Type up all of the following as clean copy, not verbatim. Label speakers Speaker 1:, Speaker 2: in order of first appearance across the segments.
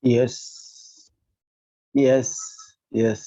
Speaker 1: Yes, yes, yes.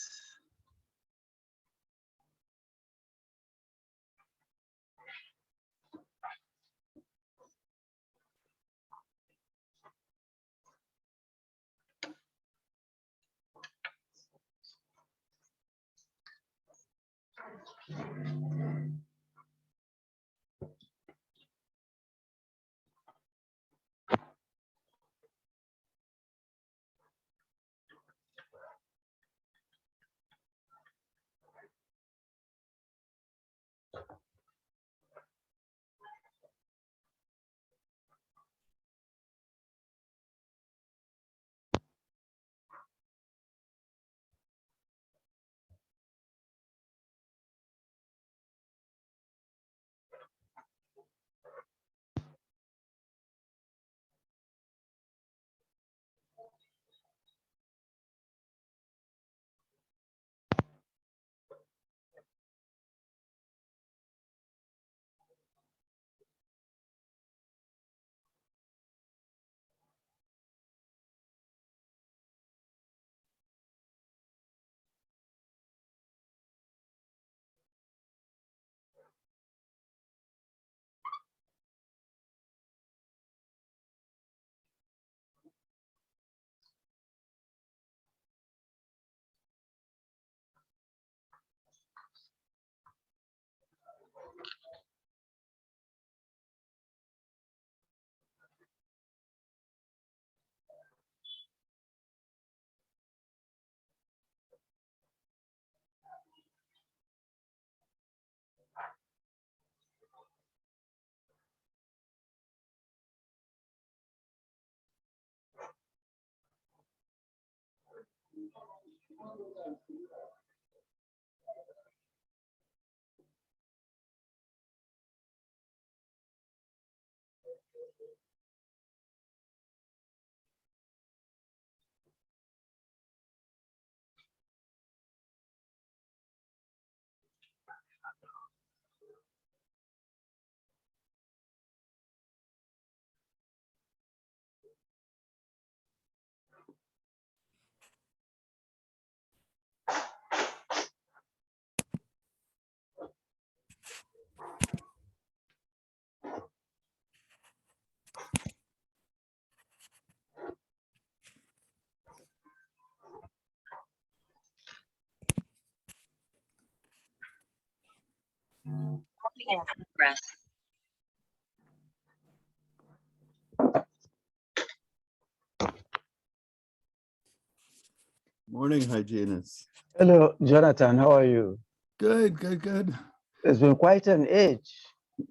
Speaker 2: Morning, hygienist.
Speaker 1: Hello, Jonathan. How are you?
Speaker 2: Good, good, good.
Speaker 1: It's been quite an age.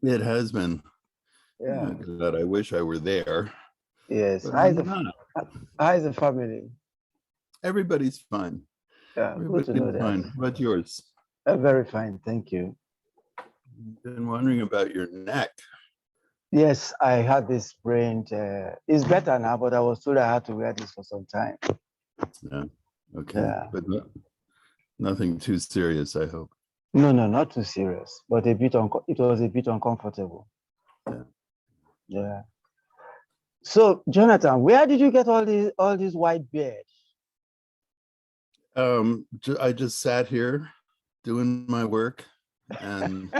Speaker 2: It has been.
Speaker 1: Yeah.
Speaker 2: Oh, God, I wish I were there.
Speaker 1: Yes.
Speaker 2: But
Speaker 1: How's
Speaker 2: I'm not.
Speaker 1: the family?
Speaker 2: Everybody's fine.
Speaker 1: Yeah, good to know
Speaker 2: Everybody's
Speaker 1: that.
Speaker 2: fine. What's yours?
Speaker 1: Very fine, thank you.
Speaker 2: Been wondering about your neck.
Speaker 1: Yes, I had this sprained. It's better now, but I was told I had to wear this for some time.
Speaker 2: Yeah. Okay.
Speaker 1: Yeah.
Speaker 2: But nothing too serious, I hope.
Speaker 1: No, not too serious, but it was a bit uncomfortable.
Speaker 2: Yeah.
Speaker 1: Yeah. So, Jonathan, where did you get all these white beards?
Speaker 2: I just sat here doing my work and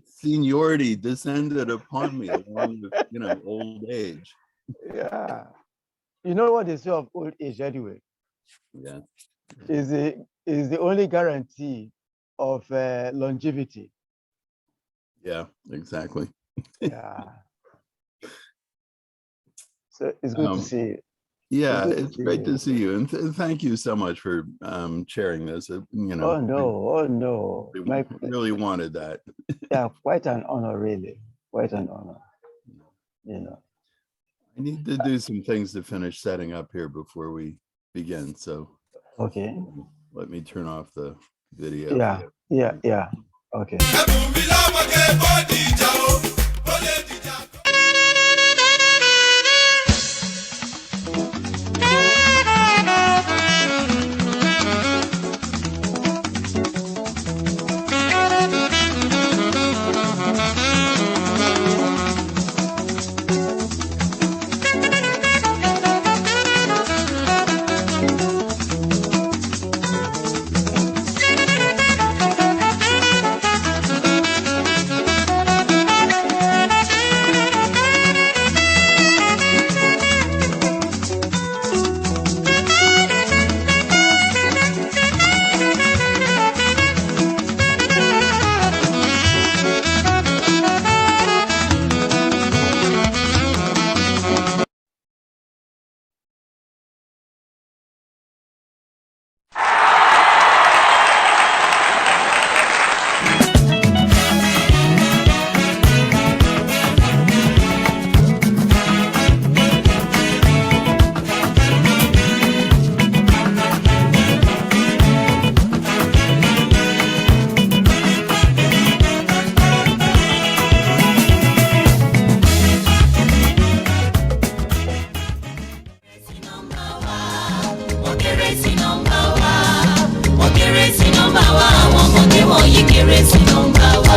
Speaker 2: seniority descended upon me along with, old age.
Speaker 1: Yeah. You know what they say of old age anyway?
Speaker 2: Yeah.
Speaker 1: Is the only guarantee of longevity.
Speaker 2: Yeah, exactly.
Speaker 1: Yeah. So it's good to see you.
Speaker 2: Yeah, it's great to see you, and thank you so much for sharing this.
Speaker 1: Oh no!
Speaker 2: I really wanted that.
Speaker 1: Yeah, quite an honor, really. Quite an honor.
Speaker 2: I need to do some things to finish setting up here before we begin. So,
Speaker 1: okay.
Speaker 2: Let me turn off the video.
Speaker 1: Yeah. Okay.
Speaker 3: nọ́mbà wa àwọn ọmọdé wọ̀nyí kéré sí nọ́mbà wa.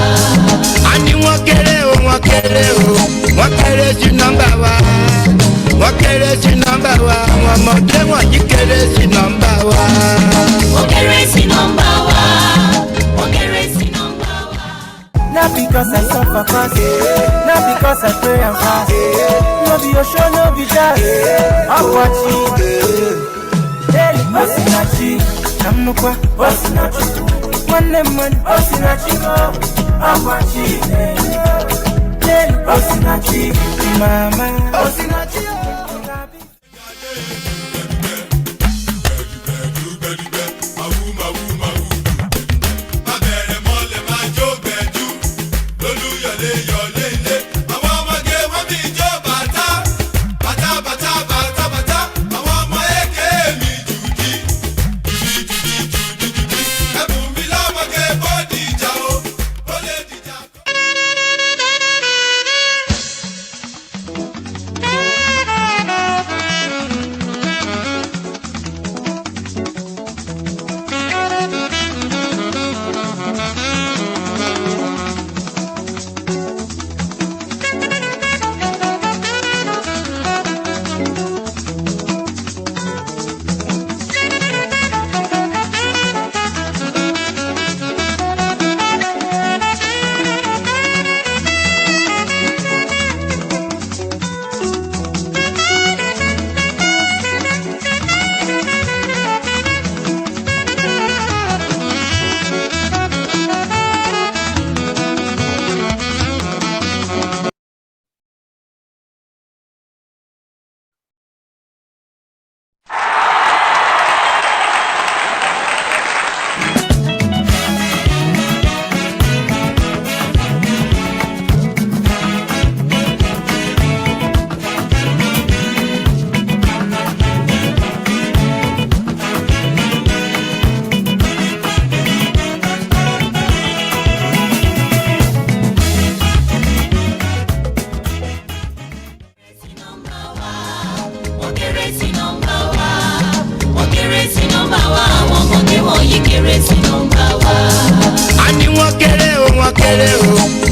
Speaker 4: A ní wọ́n kéré o wọ́n kéré sí nọ́mbà wa. Wọ́n kéré sí nọ́mbà wa àwọn ọmọdé wọ̀nyí kéré sí nọ́mbà wa.
Speaker 3: Wọ́n kéré sí nọ́mbà wa. Wọ́n kéré sí nọ́mbà wa.
Speaker 5: Not because I suffer fast, not because I pray and fast. No be your show, no be jazz. I'm watching. Hey, Osinachi, Namukwa, Osinachi. One Osinachi, I'm watching. Hey, Osinachi, Mama, Osinachi.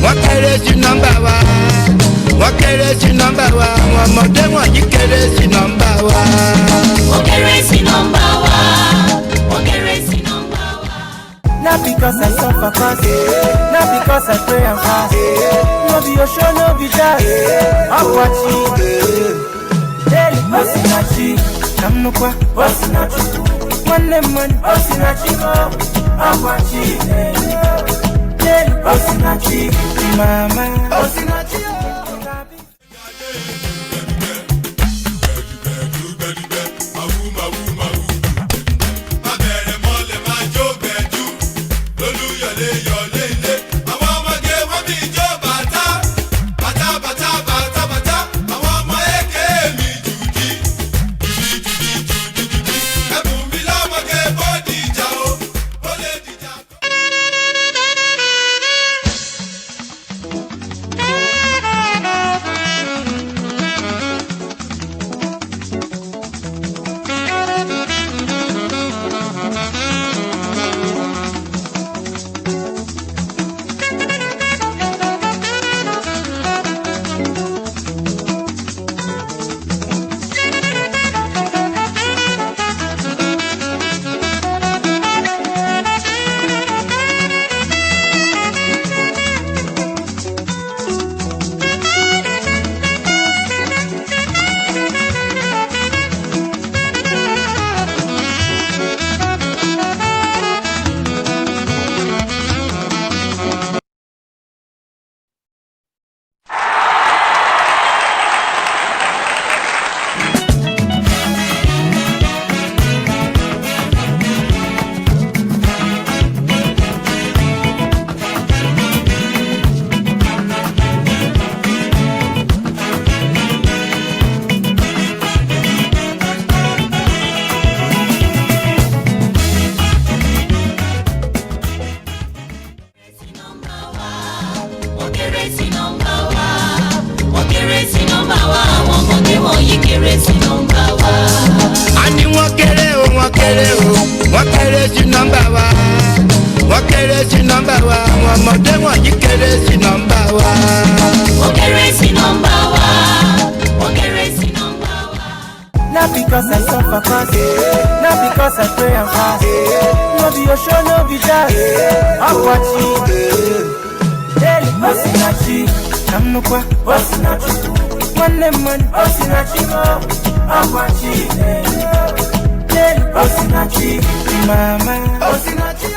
Speaker 4: Wọ́n kéré sí nọ́mbà wa. Wọ́n kéré sí nọ́mbà wa àwọn ọmọdé wọ̀nyí kéré sí nọ́mbà wa.
Speaker 3: Wọ́n kéré sí nọ́mbà wa. Wọ́n kéré sí nọ́mbà wa.
Speaker 5: Not because I suffer fast, not because I pray and fast. No be your show, no be jazz. I'm watching. Hey, Osinachi, Namukwa, Osinachi. One Osinachi, I'm watching. Hey, Osinachi, Mama, Osinachi.
Speaker 4: A ní wọ́n kéré o wọ́n kéré sí nọ́mbà wa. kéré sí nọ́mbà wa àwọn ọmọdé wọ̀nyí kéré sí nọ́mbà wa.
Speaker 3: Wọ́n kéré sí nọ́mbà wa. Wọ́n kéré sí nọ́mbà wa.
Speaker 5: Not because I suffer fast, not because I pray and fast. No be your show, no be that. I'm watching. Hey, Osinachi, I'm no kwa. Osinachi, one, Osinachi, I'm watching. Hey, Osinachi, mama, Osinachi.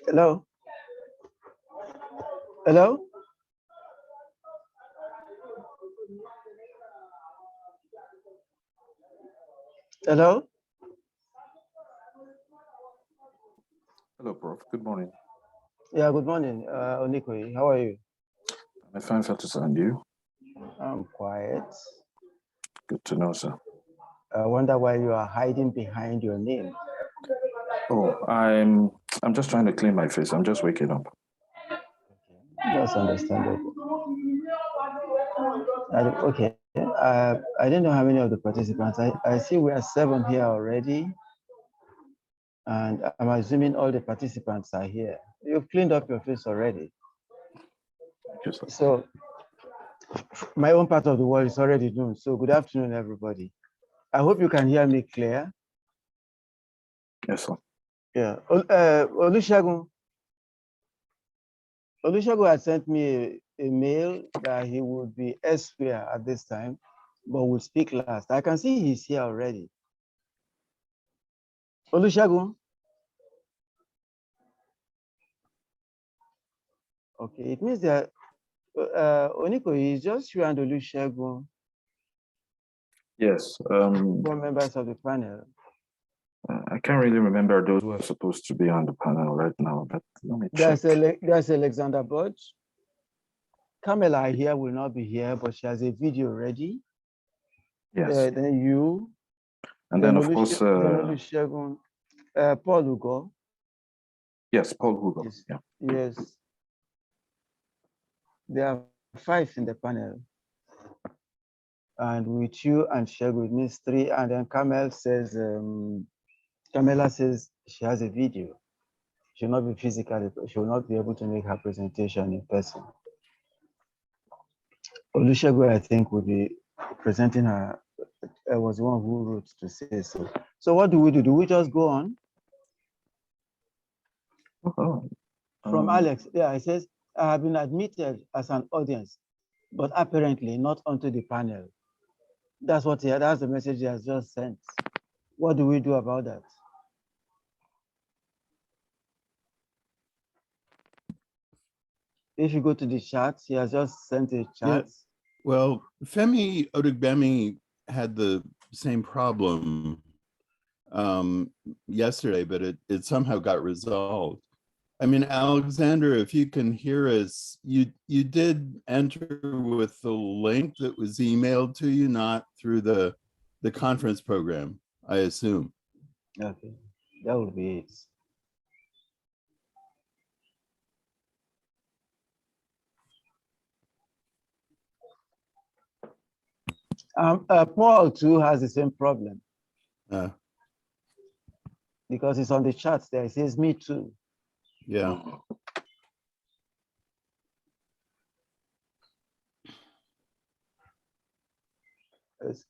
Speaker 1: Hello? Hello? Hello?
Speaker 6: Hello, Prof. Good morning.
Speaker 1: Yeah, good morning, Onikoi. How are you?
Speaker 6: I'm fine, Fatus, and you?
Speaker 1: I'm quiet.
Speaker 6: Good to know, sir.
Speaker 1: I wonder why you are hiding behind your name.
Speaker 6: Oh, I'm just trying to clean my face. I'm just waking up.
Speaker 1: That's understandable. Okay. I didn't know how many of the participants. I see we are 7 here already. And I'm assuming all the participants are here. You've cleaned up your face already.
Speaker 6: Thank you, sir.
Speaker 1: So my own part of the world is already done. So good afternoon, everybody. I hope you can hear me clear.
Speaker 6: Yes, sir.
Speaker 1: Yeah. Olusegun had sent me a mail that he would be elsewhere at this time, but will speak last. I can see he's here already. Olusegun. Okay, it means that Oniko is just you and Olusegun.
Speaker 6: Yes.
Speaker 1: 4 members of the panel.
Speaker 6: I can't really remember those who are supposed to be on the panel right now, but let me check.
Speaker 1: There's Alexander Budge. Kamala here will not be here, but she has a video ready.
Speaker 6: Yes.
Speaker 1: Then you.
Speaker 6: And then, of course,
Speaker 1: Olusegun, Paul Ugo.
Speaker 6: yes, Paul Hugo.
Speaker 1: Yes.
Speaker 6: Yeah.
Speaker 1: Yes. There are 5 in the panel. And with you and Shegu, it means 3. And then Kamala says she has a video. She will not be physically, she will not be able to make her presentation in person. Olusegun, I think, will be presenting her. I was the one who wrote to say so. So what do? Do we just go on? From Alex, yeah, it says, I have been admitted as an audience, but apparently not onto the panel. That's the message he has just sent. What do we do about that? If you go to the chat, he has just sent a chat.
Speaker 2: Yeah. Well, Femi Odugbemi had the same problem yesterday, but it somehow got resolved. I mean, Alexander, if you can hear us, you did enter with the link that was emailed to you, not through the conference program, I assume.
Speaker 1: Okay, that would be it. Paul too has the same problem
Speaker 2: Uh,
Speaker 1: because it's on the charts there. It says me too.
Speaker 2: yeah.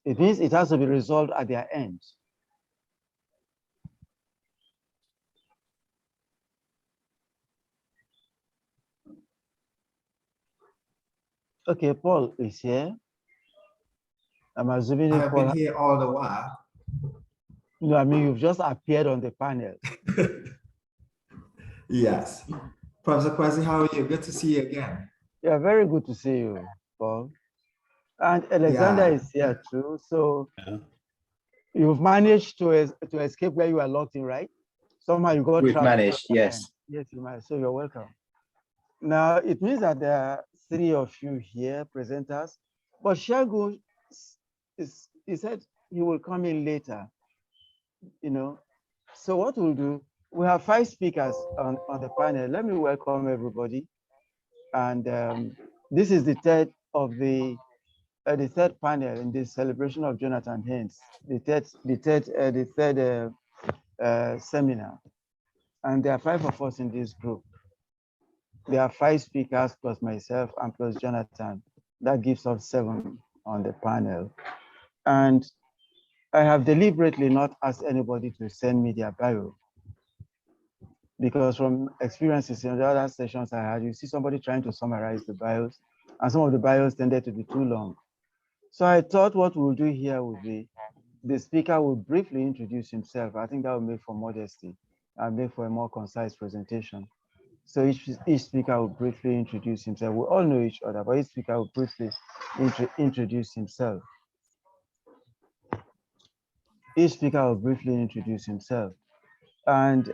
Speaker 1: It means it has to be resolved at their end. Okay, Paul is here. I'm assuming
Speaker 7: I have
Speaker 1: Paul.
Speaker 7: been here all the while.
Speaker 1: No, I mean you've just appeared on the panel.
Speaker 7: Yes. Professor Kwasi, how are you? Good to see you again.
Speaker 1: Yeah, very good to see you, Paul. And Alexander
Speaker 7: Yeah.
Speaker 1: is here too. So
Speaker 2: Yeah.
Speaker 1: you've managed to escape where you are locked in, right? Somehow you got
Speaker 8: We've
Speaker 1: trapped.
Speaker 8: managed, yes.
Speaker 1: Yes, you managed. So you're welcome. Now it means that there are 3 of you here, presenters, but Shagun he said he will come in later, you know. So what we'll do, we have 5 speakers on the panel. Let me welcome everybody. And this is the third panel in the celebration of Jonathan Haynes, the third seminar. And there are 5 of us in this group. There are 5 speakers plus myself and plus Jonathan. That gives us 7 on the panel. And I have deliberately not asked anybody to send me their bio, because from experiences in the other sessions I had, you see somebody trying to summarize the bios, and some of the bios tended to be too long. So I thought what we'll do here would be the speaker will briefly introduce himself. I think that will make for modesty and make for a more concise presentation. So each speaker will briefly introduce himself. We all know each other, but each speaker will briefly introduce himself. Each speaker will briefly introduce himself. And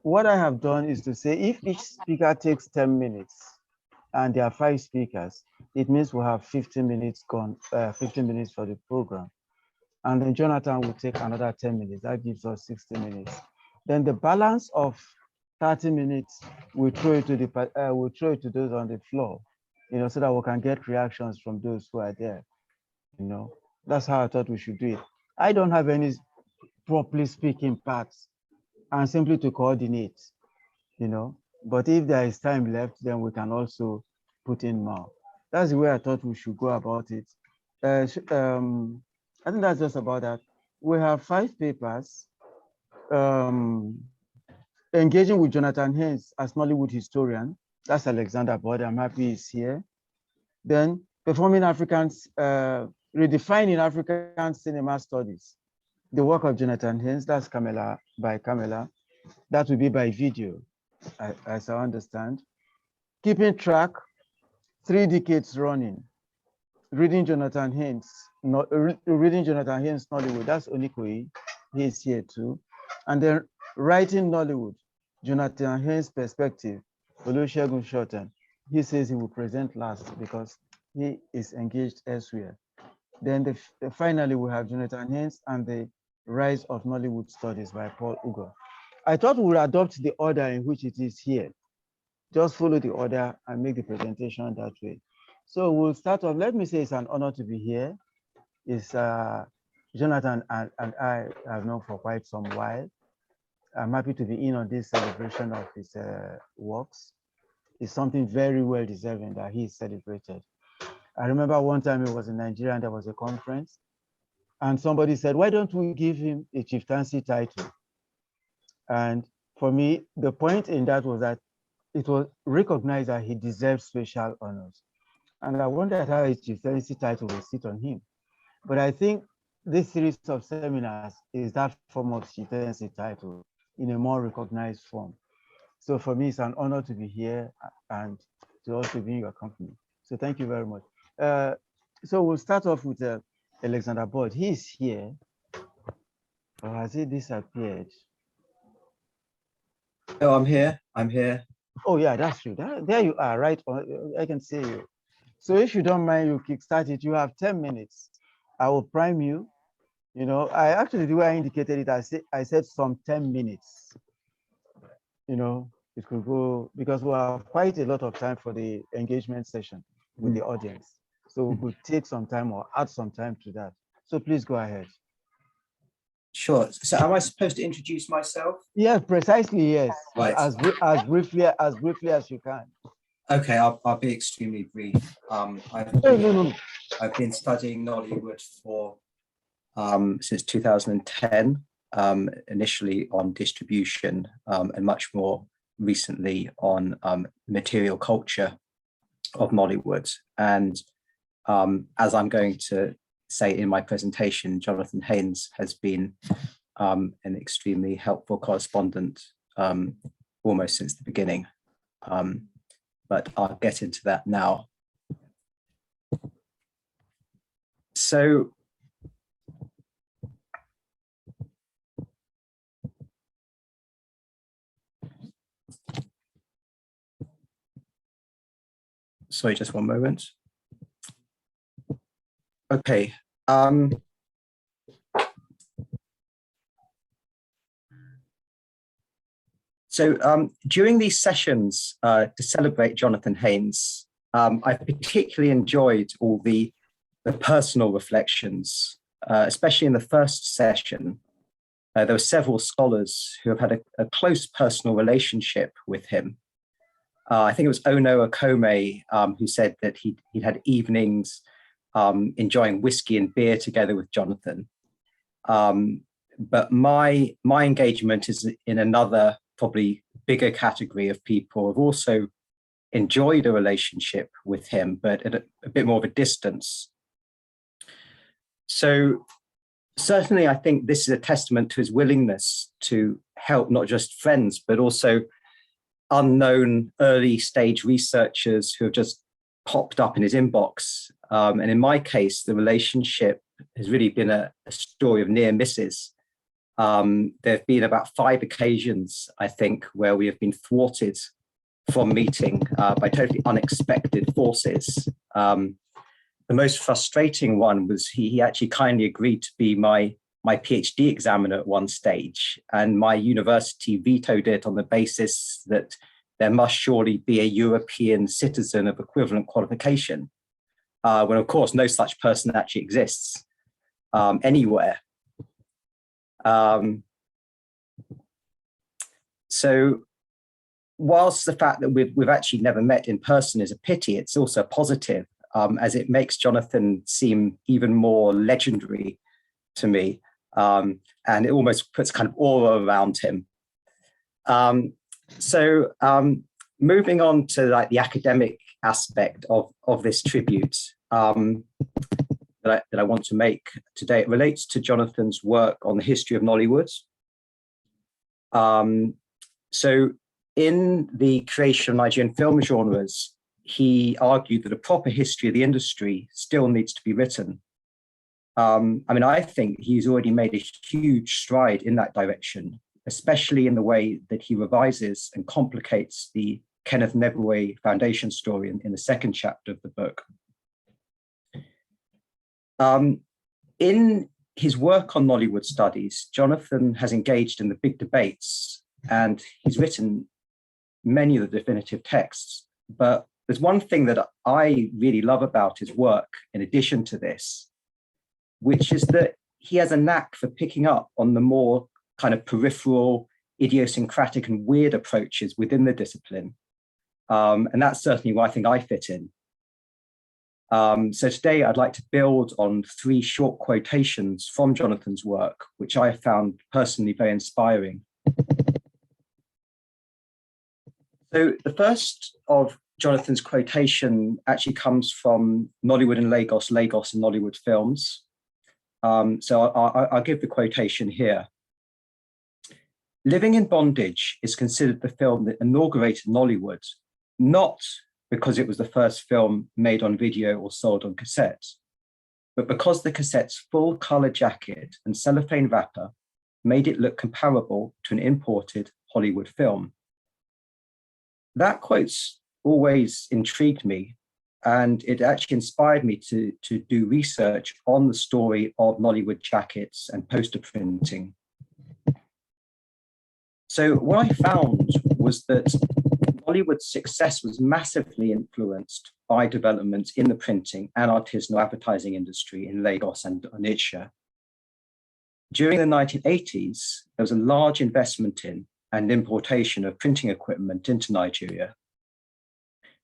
Speaker 1: what I have done is to say, if each speaker takes 10 minutes and there are 5 speakers, it means we'll have 15 minutes gone, 15 minutes for the program. And then Jonathan will take another 10 minutes. That gives us 60 minutes. Then the balance of 30 minutes, we'll throw it to those on the floor, you know, so that we can get reactions from those who are there. You know, that's how I thought we should do it. I don't have any properly speaking parts, and simply to coordinate, you know. But if there is time left, then we can also put in more. That's the way I thought we should go about it. I think that's just about that. We have 5 papers. Engaging with Jonathan Haynes as Nollywood historian. That's Alexander Bod. I'm happy he's here. Then performing Africans, redefining African cinema studies. The work of Jonathan Haynes, that's by Camilla. That will be by video, as I understand. Keeping track, 3 decades running. Reading Jonathan Haynes, Nollywood, that's Onikoi, he's here too. And then writing Nollywood, Jonathan Haynes' perspective, Olusegun Shorten. He says he will present last because he is engaged elsewhere. Then finally we have Jonathan Haynes and the Rise of Nollywood Studies by Paul Ugo. I thought we would adopt the order in which it is here. Just follow the order and make the presentation that way. So we'll start off. Let me say it's an honor to be here. It's Jonathan and I have known for quite some while. I'm happy to be in on this celebration of his works. It's something very well deserving that he is celebrated. I remember one time he was in Nigeria and there was a conference, and somebody said, why don't we give him a chieftaincy title? And for me, the point in that was that it was recognized that he deserves special honors. And I wondered how a chieftaincy title will sit on him. But I think this series of seminars is that form of chieftaincy title in a more recognized form. So for me, it's an honor to be here and to also be in your company. So thank you very much. So we'll start off with Alexander Bod. He's here. Or has he disappeared?
Speaker 8: No, I'm here. I'm here.
Speaker 1: Oh yeah, that's true. There you are, right? I can see you. So if you don't mind, you kickstart it. You have 10 minutes. I will prime you. You know, I actually, the way I indicated it, I said some 10 minutes. You know, it could go, because we have quite a lot of time for the engagement session with the audience. So we could take some time or add some time to that. So please go ahead.
Speaker 8: Sure. So am I supposed to introduce myself?
Speaker 1: Yes, precisely, yes.
Speaker 8: Right.
Speaker 1: As briefly as you can.
Speaker 8: Okay, I'll be extremely brief. I've been studying Nollywood for since 2010, initially on distribution, and much more recently on material culture of Nollywood. And as I'm going to say in my presentation, Jonathan Haynes has been an extremely helpful correspondent almost since the beginning. But I'll get into that now. So, sorry, just one moment. Okay. So during these sessions to celebrate Jonathan Haynes, I particularly enjoyed all the personal reflections, especially in the first session. There were several scholars who have had a close personal relationship with him. I think it was Ono Akome who said that he'd had evenings enjoying whiskey and beer together with Jonathan. But my engagement is in another, probably bigger category of people who have also enjoyed a relationship with him, but at a bit more of a distance. So certainly I think this is a testament to his willingness to help not just friends, but also unknown early stage researchers who have just popped up in his inbox. And in my case, the relationship has really been a story of near misses. There have been about 5 occasions, I think, where we have been thwarted from meeting by totally unexpected forces. The most frustrating one was he actually kindly agreed to be my PhD examiner at one stage, and my university vetoed it on the basis that there must surely be a European citizen of equivalent qualification, when of course no such person actually exists anywhere. So whilst the fact that we've actually never met in person is a pity, it's also positive, as it makes Jonathan seem even more legendary to me, and it almost puts kind of aura around him. So moving on to like the academic aspect of this tribute that I want to make today, it relates to Jonathan's work on the history of Nollywood. So in the creation of Nigerian film genres, he argued that a proper history of the industry still needs to be written. I mean, I think he's already made a huge stride in that direction, especially in the way that he revises and complicates the Kenneth Nebue Foundation story in the second chapter of the book. In his work on Nollywood studies, Jonathan has engaged in the big debates, and he's written many of the definitive texts. But there's one thing that I really love about his work, in addition to this, which is that he has a knack for picking up on the more kind of peripheral, idiosyncratic and weird approaches within the discipline. And that's certainly where I think I fit in. So today I'd like to build on 3 short quotations from Jonathan's work, which I have found personally very inspiring. So the first of Jonathan's quotation actually comes from Nollywood in Lagos, Lagos and Nollywood films. So I'll give the quotation here. Living in Bondage is considered the film that inaugurated Nollywood, not because it was the first film made on video or sold on cassette, but because the cassette's full color jacket and cellophane wrapper made it look comparable to an imported Hollywood film. That quote's always intrigued me, and it actually inspired me to do research on the story of Nollywood jackets and poster printing. So what I found was that Nollywood's success was massively influenced by developments in the printing and artisanal advertising industry in Lagos and Onitsha. During the 1980s, there was a large investment in and importation of printing equipment into Nigeria.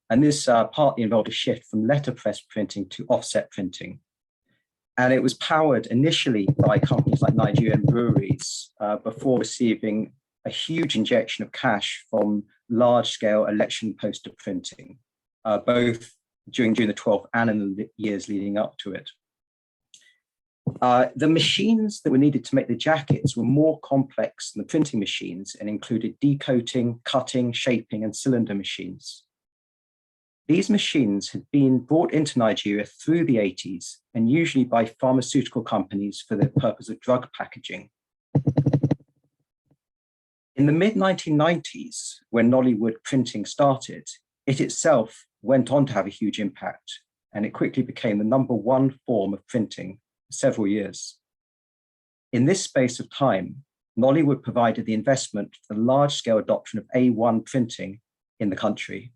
Speaker 8: And this partly involved a shift from letterpress printing to offset printing. And it was powered initially by companies like Nigerian breweries before receiving a huge injection of cash from large-scale election poster printing, both during the 12th and in the years leading up to it. The machines that were needed to make the jackets were more complex than the printing machines and included decoating, cutting, shaping, and cylinder machines. These machines had been brought into Nigeria through the 80s and usually by pharmaceutical companies for the purpose of drug packaging. In the mid-1990s, when Nollywood printing started, it itself went on to have a huge impact, and it quickly became the #1 form of printing for several years. In this space of time, Nollywood provided the investment for the large-scale adoption of A1 printing in the country.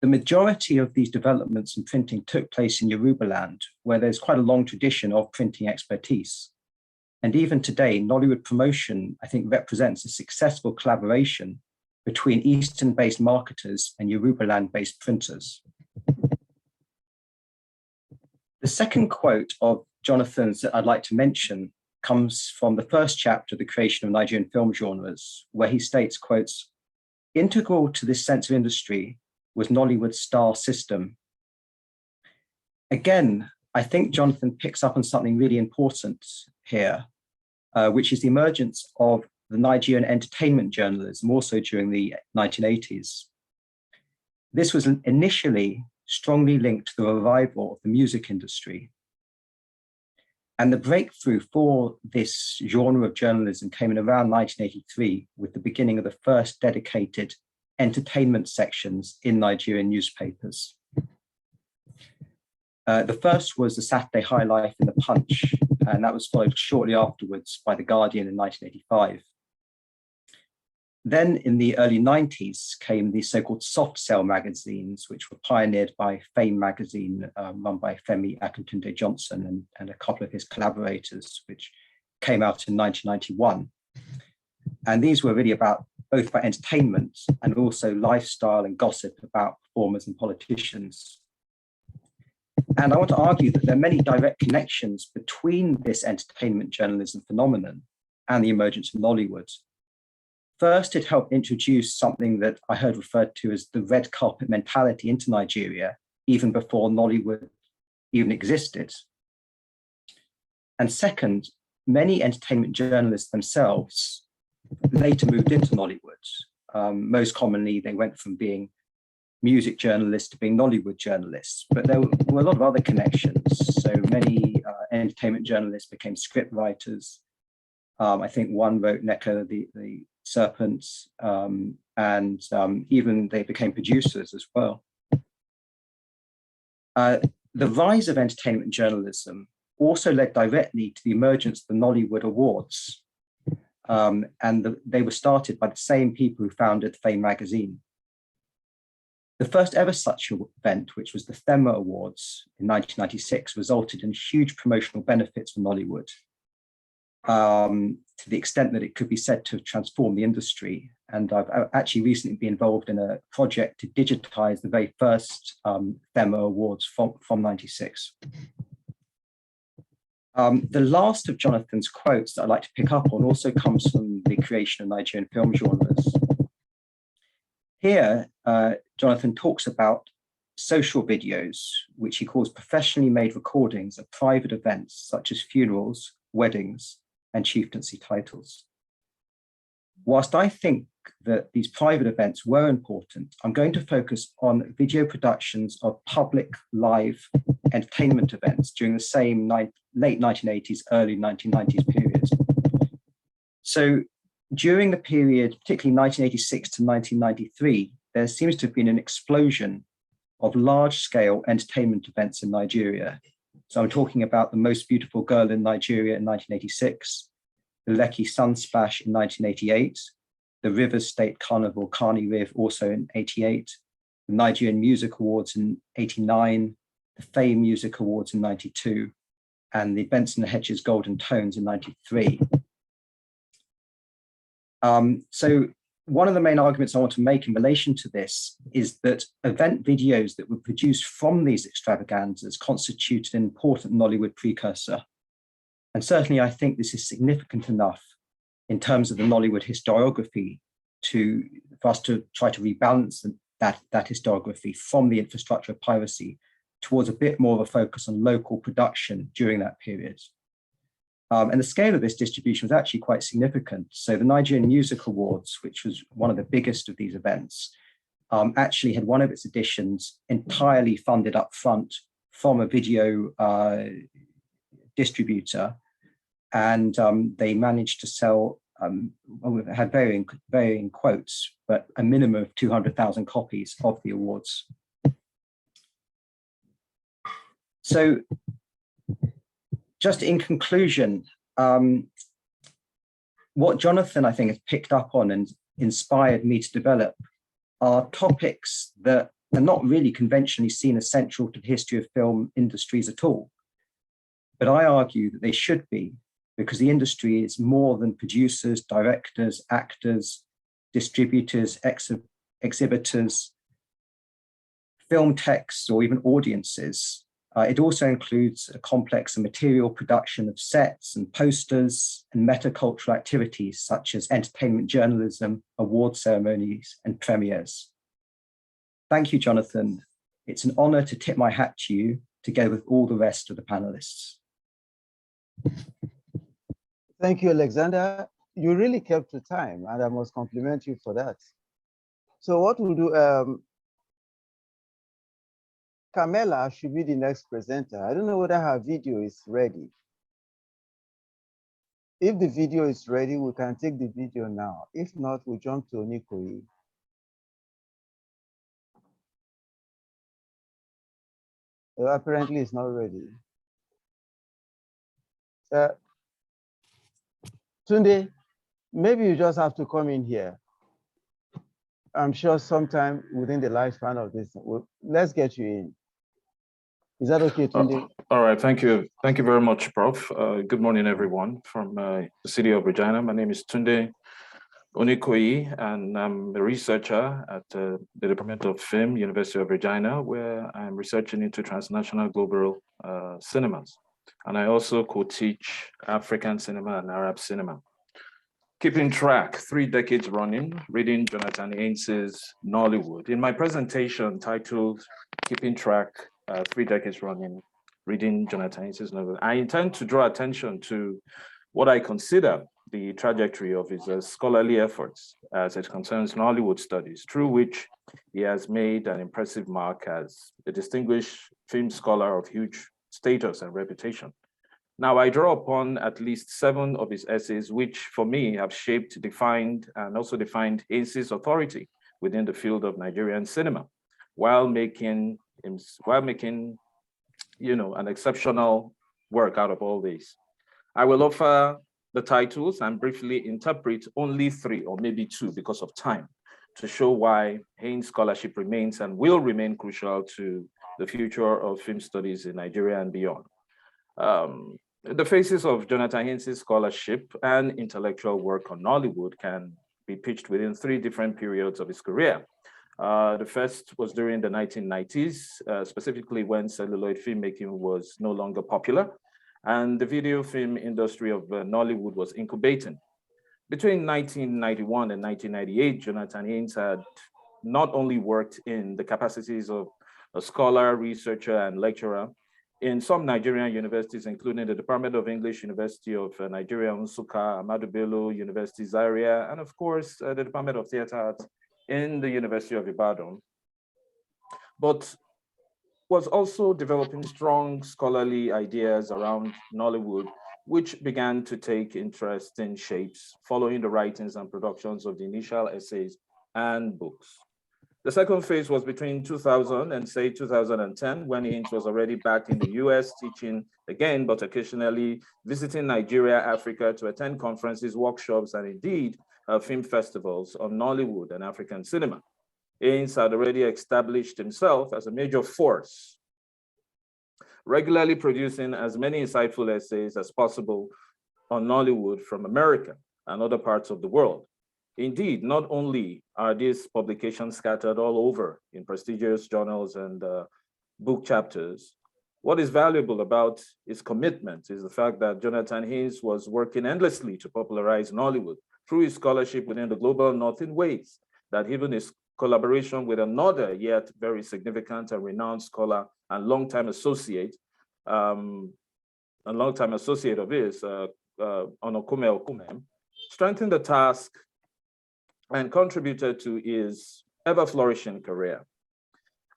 Speaker 8: The majority of these developments in printing took place in Yorubaland, where there's quite a long tradition of printing expertise. And even today, Nollywood Promotion, I think, represents a successful collaboration between Eastern-based marketers and Yorubaland-based printers. The second quote of Jonathan's that I'd like to mention comes from the first chapter of The Creation of Nigerian Film Genres, where he states, quotes, "Integral to this sense of industry was Nollywood's star system." Again, I think Jonathan picks up on something really important here, which is the emergence of the Nigerian entertainment journalism also during the 1980s. This was initially strongly linked to the revival of the music industry. And the breakthrough for this genre of journalism came in around 1983 with the beginning of the first dedicated entertainment sections in Nigerian newspapers. The first was the Saturday High Life in the Punch, and that was followed shortly afterwards by The Guardian in 1985. Then in the early 90s came the so-called soft sell magazines, which were pioneered by Fame magazine, run by Femi Akintunde Johnson and a couple of his collaborators, which came out in 1991. And these were really both about entertainment and also lifestyle and gossip about performers and politicians. And I want to argue that there are many direct connections between this entertainment journalism phenomenon and the emergence of Nollywood. First, it helped introduce something that I heard referred to as the red carpet mentality into Nigeria, even before Nollywood even existed. And second, many entertainment journalists themselves later moved into Nollywood. Most commonly, they went from being music journalists to being Nollywood journalists, but there were a lot of other connections. So many entertainment journalists became script writers. I think one wrote Neko the Serpents, and even they became producers as well. The rise of entertainment journalism also led directly to the emergence of the Nollywood Awards. They were started by the same people who founded Fame magazine. The first ever such event, which was the Thema Awards in 1996, resulted in huge promotional benefits for Nollywood, to the extent that it could be said to have transformed the industry. And I've actually recently been involved in a project to digitize the very first Thema Awards from 96. The last of Jonathan's quotes that I'd like to pick up on also comes from The Creation of Nigerian Film Genres. Here, Jonathan talks about social videos, which he calls professionally made recordings of private events such as funerals, weddings, and chieftaincy titles. Whilst I think that these private events were important, I'm going to focus on video productions of public live entertainment events during the same late 1980s, early 1990s period. So during the period, particularly 1986 to 1993, there seems to have been an explosion of large-scale entertainment events in Nigeria. So I'm talking about the Most Beautiful Girl in Nigeria in 1986, the Lekki Sun Splash in 1988, the Rivers State Carnival Carni Riv also in 88, the Nigerian Music Awards in 89, the Fame Music Awards in 92, and the Benson and Hedges Golden Tones in 93. So one of the main arguments I want to make in relation to this is that event videos that were produced from these extravaganzas constituted an important Nollywood precursor. And certainly I think this is significant enough in terms of the Nollywood historiography for us to try to rebalance that historiography from the infrastructure of piracy towards a bit more of a focus on local production during that period. And the scale of this distribution was actually quite significant. So the Nigerian Music Awards, which was one of the biggest of these events, actually had one of its editions entirely funded up front from a video distributor. And they managed to sell, had varying quotes, but a minimum of 200,000 copies of the awards. So just in conclusion, what Jonathan, I think, has picked up on and inspired me to develop are topics that are not really conventionally seen as central to the history of film industries at all. But I argue that they should be, because the industry is more than producers, directors, actors, distributors, exhibitors, film techs, or even audiences. It also includes a complex and material production of sets and posters and metacultural activities such as entertainment journalism, award ceremonies, and premieres. Thank you, Jonathan. It's an honor to tip my hat to you together with all the rest of the panelists.
Speaker 1: Thank you, Alexander. You really kept the time, and I must compliment you for that. So what we'll do, Carmela should be the next presenter. I don't know whether her video is ready. If the video is ready, we can take the video now. If not, we'll jump to Onikoyi. Apparently, it's not ready. Tunde, maybe you just have to come in here. I'm sure sometime within the lifespan of this, let's get you in. Is that okay, Tunde?
Speaker 6: All right, thank you. Thank you very much, Prof. Good morning, everyone from the city of Regina. My name is Tunde Onikoyi, and I'm a researcher at the Department of Film, University of Regina, where I'm researching into transnational global cinemas. And I also co-teach African cinema and Arab cinema. Keeping track, 3 decades running, reading Jonathan Haynes' Nollywood. In my presentation titled Keeping Track, 3 decades running, reading Jonathan Haynes' Nollywood, I intend to draw attention to what I consider the trajectory of his scholarly efforts as it concerns Nollywood studies, through which he has made an impressive mark as a distinguished film scholar of huge status and reputation. Now, I draw upon at least 7 of his essays, which for me have shaped, defined, and also defined Haynes' authority within the field of Nigerian cinema, while making an exceptional work out of all this. I will offer the titles and briefly interpret only 3 or maybe 2 because of time, to show why Haynes scholarship remains and will remain crucial to the future of film studies in Nigeria and beyond. The phases of Jonathan Haynes' scholarship and intellectual work on Nollywood can be pitched within 3 different periods of his career. The first was during the 1990s, specifically when celluloid filmmaking was no longer popular, and the video film industry of Nollywood was incubating. Between 1991 and 1998, Jonathan Haynes had not only worked in the capacities of a scholar, researcher, and lecturer in some Nigerian universities, including the Department of English, University of Nigeria, Nsukka, Ahmadu Bello University, Zaria, and of course, the Department of Theatre Arts in the University of Ibadan, but was also developing strong scholarly ideas around Nollywood, which began to take interesting shapes following the writings and productions of the initial essays and books. The second phase was between 2000 and say 2010, when Haynes was already back in the US teaching again, but occasionally visiting Nigeria, Africa to attend conferences, workshops, and indeed film festivals on Nollywood and African cinema. Haynes had already established himself as a major force, regularly producing as many insightful essays as possible on Nollywood from America and other parts of the world. Indeed, not only are these publications scattered all over in prestigious journals and book chapters, what is valuable about his commitment is the fact that Jonathan Haynes was working endlessly to popularize Nollywood through his scholarship within the global north in ways that even his collaboration with another yet very significant and renowned scholar and longtime associate of his, Onokume Okume, strengthened the task and contributed to his ever-flourishing career.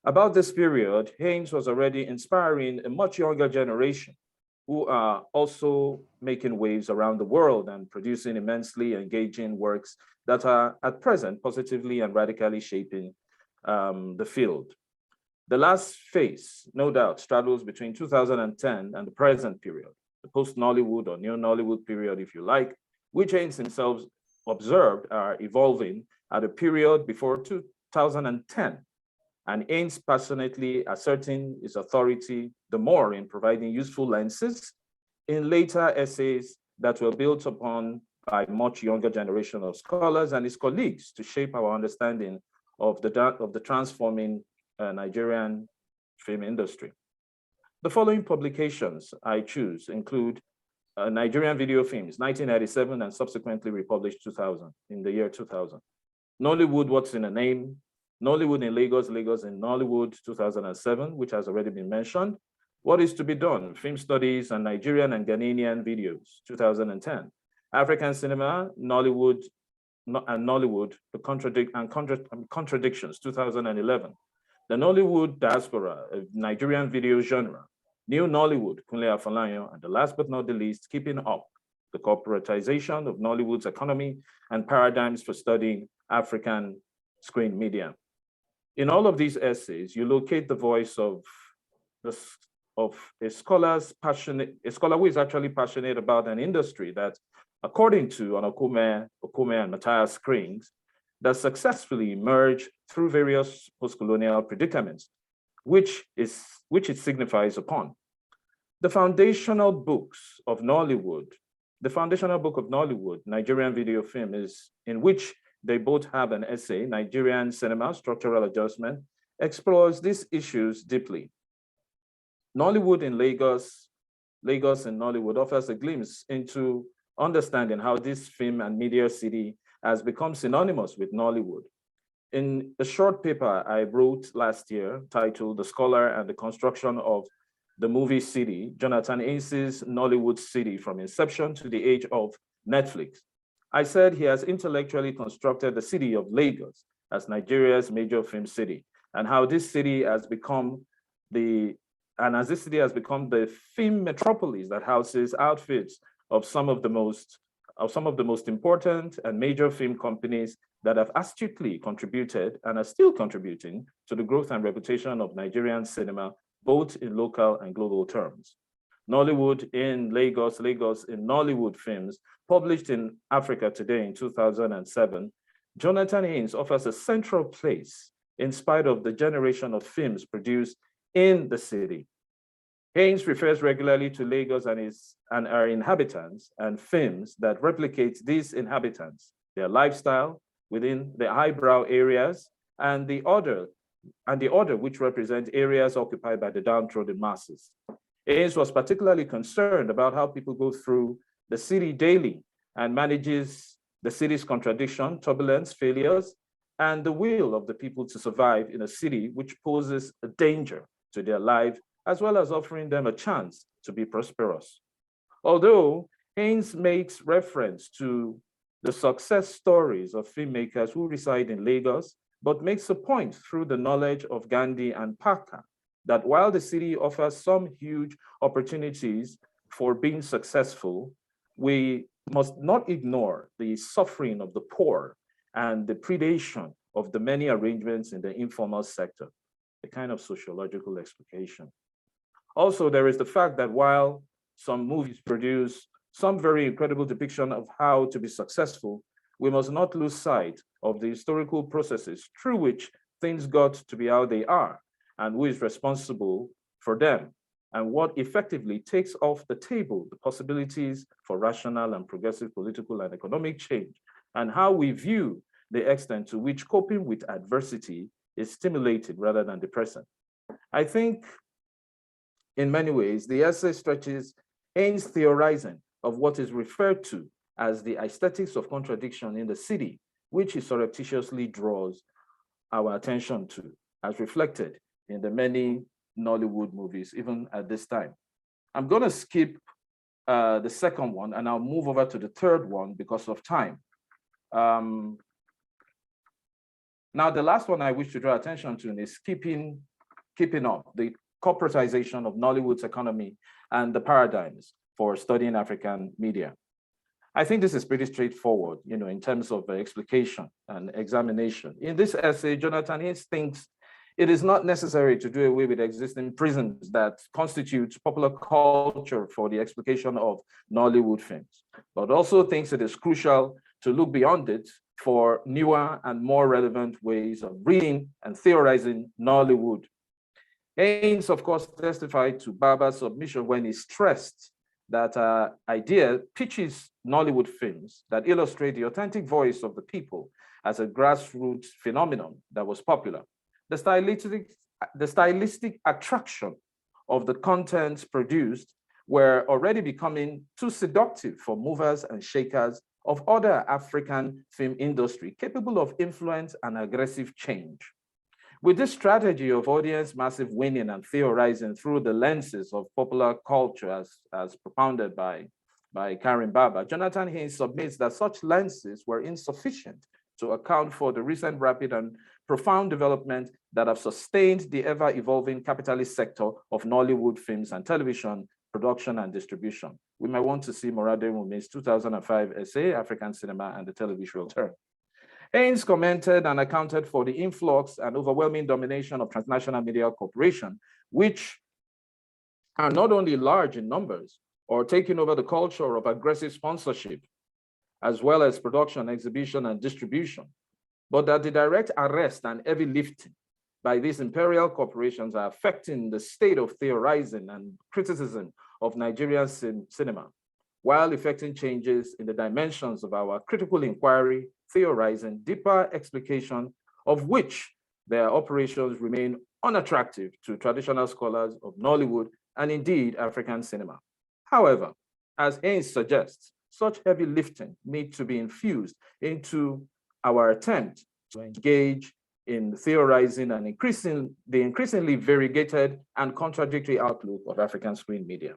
Speaker 6: About this period, Haynes was already inspiring a much younger generation who are also making waves around the world and producing immensely engaging works that are at present positively and radically shaping the field. The last phase, no doubt, straddles between 2010 and the present period, the post-Nollywood or neo-Nollywood period, if you like, which Haynes himself observed are evolving at a period before 2010. And Haynes passionately asserting his authority the more in providing useful lenses in later essays that were built upon by much younger generation of scholars and his colleagues to shape our understanding of the transforming Nigerian film industry. The following publications I choose include Nigerian Video Films, 1997 and subsequently republished 2000, in the year 2000. Nollywood, What's in a Name? Nollywood in Lagos, Lagos in Nollywood, 2007, which has already been mentioned. What is to be Done? Film Studies and Nigerian and Ghanaian Videos, 2010. African Cinema, Nollywood, and Nollywood, Contradictions, 2011. The Nollywood Diaspora, a Nigerian video genre. New Nollywood, Kunle Afolayan, and the last but not the least, Keeping Up, the corporatization of Nollywood's economy and paradigms for studying African screen media. In all of these essays, you locate the voice of a scholar who is actually passionate about an industry that, according to Okume and Matthias Krings, that successfully emerged through various post-colonial predicaments, which it signifies upon. The foundational book of Nollywood, Nigerian Video Film, is in which they both have an essay, Nigerian Cinema, Structural Adjustment, explores these issues deeply. Nollywood in Lagos in Nollywood offers a glimpse into understanding how this film and media city has become synonymous with Nollywood. In a short paper I wrote last year titled The Scholar and the Construction of the Movie City, Jonathan Haynes' Nollywood City from Inception to the Age of Netflix, I said he has intellectually constructed the city of Lagos as Nigeria's major film city, and how this city has become the film metropolis that houses outfits of some of the most important and major film companies that have astutely contributed and are still contributing to the growth and reputation of Nigerian cinema, both in local and global terms. Nollywood in Lagos, Lagos in Nollywood Films, published in Africa Today in 2007, Jonathan Haynes offers a central place in spite of the generation of films produced in the city. Haynes refers regularly to Lagos and her inhabitants and films that replicate these inhabitants, their lifestyle within the highbrow areas, and the order which represent areas occupied by the downtrodden masses. Haynes was particularly concerned about how people go through the city daily and manages the city's contradiction, turbulence, failures, and the will of the people to survive in a city which poses a danger to their life, as well as offering them a chance to be prosperous. Although Haynes makes reference to the success stories of filmmakers who reside in Lagos, but makes a point through the knowledge of Gandhi and Parker that while the city offers some huge opportunities for being successful, we must not ignore the suffering of the poor and the predation of the many arrangements in the informal sector, a kind of sociological explication. Also, there is the fact that while some movies produce some very incredible depiction of how to be successful, we must not lose sight of the historical processes through which things got to be how they are, and who is responsible for them, and what effectively takes off the table the possibilities for rational and progressive political and economic change, and how we view the extent to which coping with adversity is stimulated rather than depressing. I think in many ways, the essay stretches Haynes' theorizing of what is referred to as the aesthetics of contradiction in the city, which he surreptitiously draws our attention to, as reflected in the many Nollywood movies, even at this time. I'm going to skip the second one, and I'll move over to the third one because of time. Now, the last one I wish to draw attention to is keeping up the corporatization of Nollywood's economy and the paradigms for studying African media. I think this is pretty straightforward, in terms of explication and examination. In this essay, Jonathan Haynes thinks it is not necessary to do away with existing prisons that constitute popular culture for the explication of Nollywood films, but also thinks it is crucial to look beyond it for newer and more relevant ways of reading and theorizing Nollywood. Haynes, of course, testified to Baba's submission when he stressed that idea pitches Nollywood films that illustrate the authentic voice of the people as a grassroots phenomenon that was popular. The stylistic attraction of the contents produced were already becoming too seductive for movers and shakers of other African film industry capable of influence and aggressive change. With this strategy of audience massive winning and theorizing through the lenses of popular culture as propounded by Karen Baba, Jonathan Haynes submits that such lenses were insufficient to account for the recent rapid and profound development that have sustained the ever-evolving capitalist sector of Nollywood films and television production and distribution. We might want to see Morade Wumi's 2005 essay, African Cinema and the Televisual Turn. Haynes commented and accounted for the influx and overwhelming domination of transnational media corporations, which are not only large in numbers or taking over the culture of aggressive sponsorship, as well as production, exhibition, and distribution, but that the direct arrest and heavy lifting by these imperial corporations are affecting the state of theorizing and criticism of Nigerian cinema, while effecting changes in the dimensions of our critical inquiry, theorizing, deeper explication of which their operations remain unattractive to traditional scholars of Nollywood and indeed African cinema. However, as Haynes suggests, such heavy lifting needs to be infused into our attempt to engage in theorizing and the increasingly variegated and contradictory outlook of African screen media.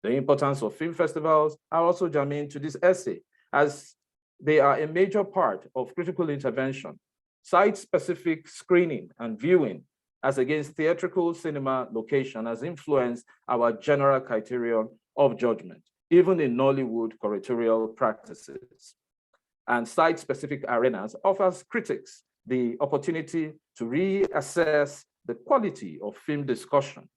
Speaker 6: The importance of film festivals are also germane to this essay, as they are a major part of critical intervention, site-specific screening and viewing as against theatrical cinema location has influenced our general criterion of judgment, even in Nollywood curatorial practices. And site-specific arenas offers critics the opportunity to reassess the quality of film discussion.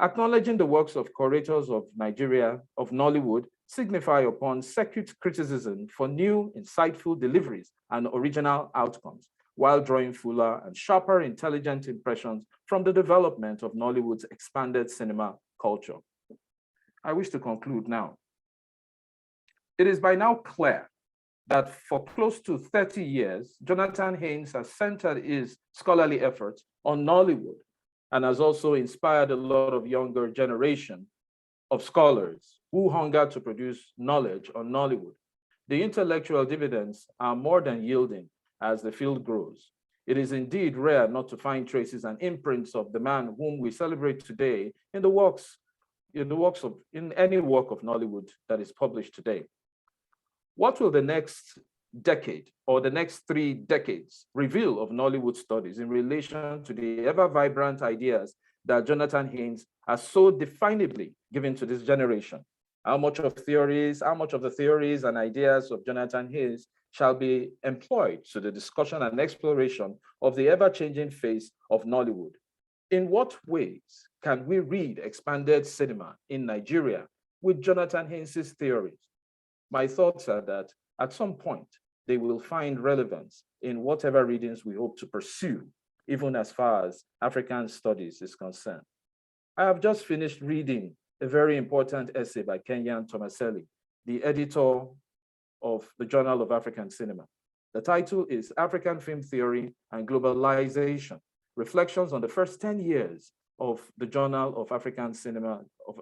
Speaker 6: Acknowledging the works of curators of Nigeria, of Nollywood, signify upon circuit criticism for new, insightful deliveries and original outcomes, while drawing fuller and sharper intelligent impressions from the development of Nollywood's expanded cinema culture. I wish to conclude now. It is by now clear that for close to 30 years, Jonathan Haynes has centered his scholarly efforts on Nollywood and has also inspired a lot of younger generation of scholars who hunger to produce knowledge on Nollywood. The intellectual dividends are more than yielding as the field grows. It is indeed rare not to find traces and imprints of the man whom we celebrate today in any work of Nollywood that is published today. What will the next decade or the next 3 decades reveal of Nollywood studies in relation to the ever-vibrant ideas that Jonathan Haynes has so definably given to this generation? How much of the theories and ideas of Jonathan Haynes shall be employed to the discussion and exploration of the ever-changing face of Nollywood. In what ways can we read expanded cinema in Nigeria with Jonathan Haynes' theories? My thoughts are that at some point, they will find relevance in whatever readings we hope to pursue, even as far as African studies is concerned. I have just finished reading a very important essay by Kenyan Tomaselli, the editor of the Journal of African Cinema. The title is African Film Theory and Globalization, Reflections on the First 10 Years of the Journal of African Cinema,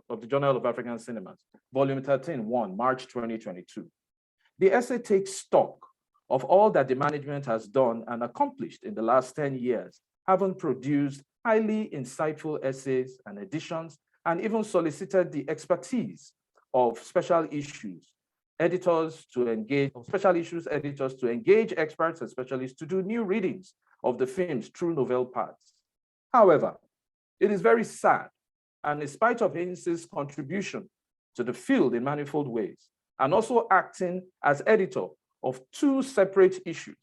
Speaker 6: of the Journal of African Cinemas, Volume 13, 1, March 2022. The essay takes stock of all that the management has done and accomplished in the last 10 years, having produced highly insightful essays and editions, and even solicited the expertise of special issues editors to engage experts and specialists to do new readings of the film's true novel parts. However, it is very sad, and in spite of Haynes' contribution to the field in manifold ways, and also acting as editor of 2 separate issues,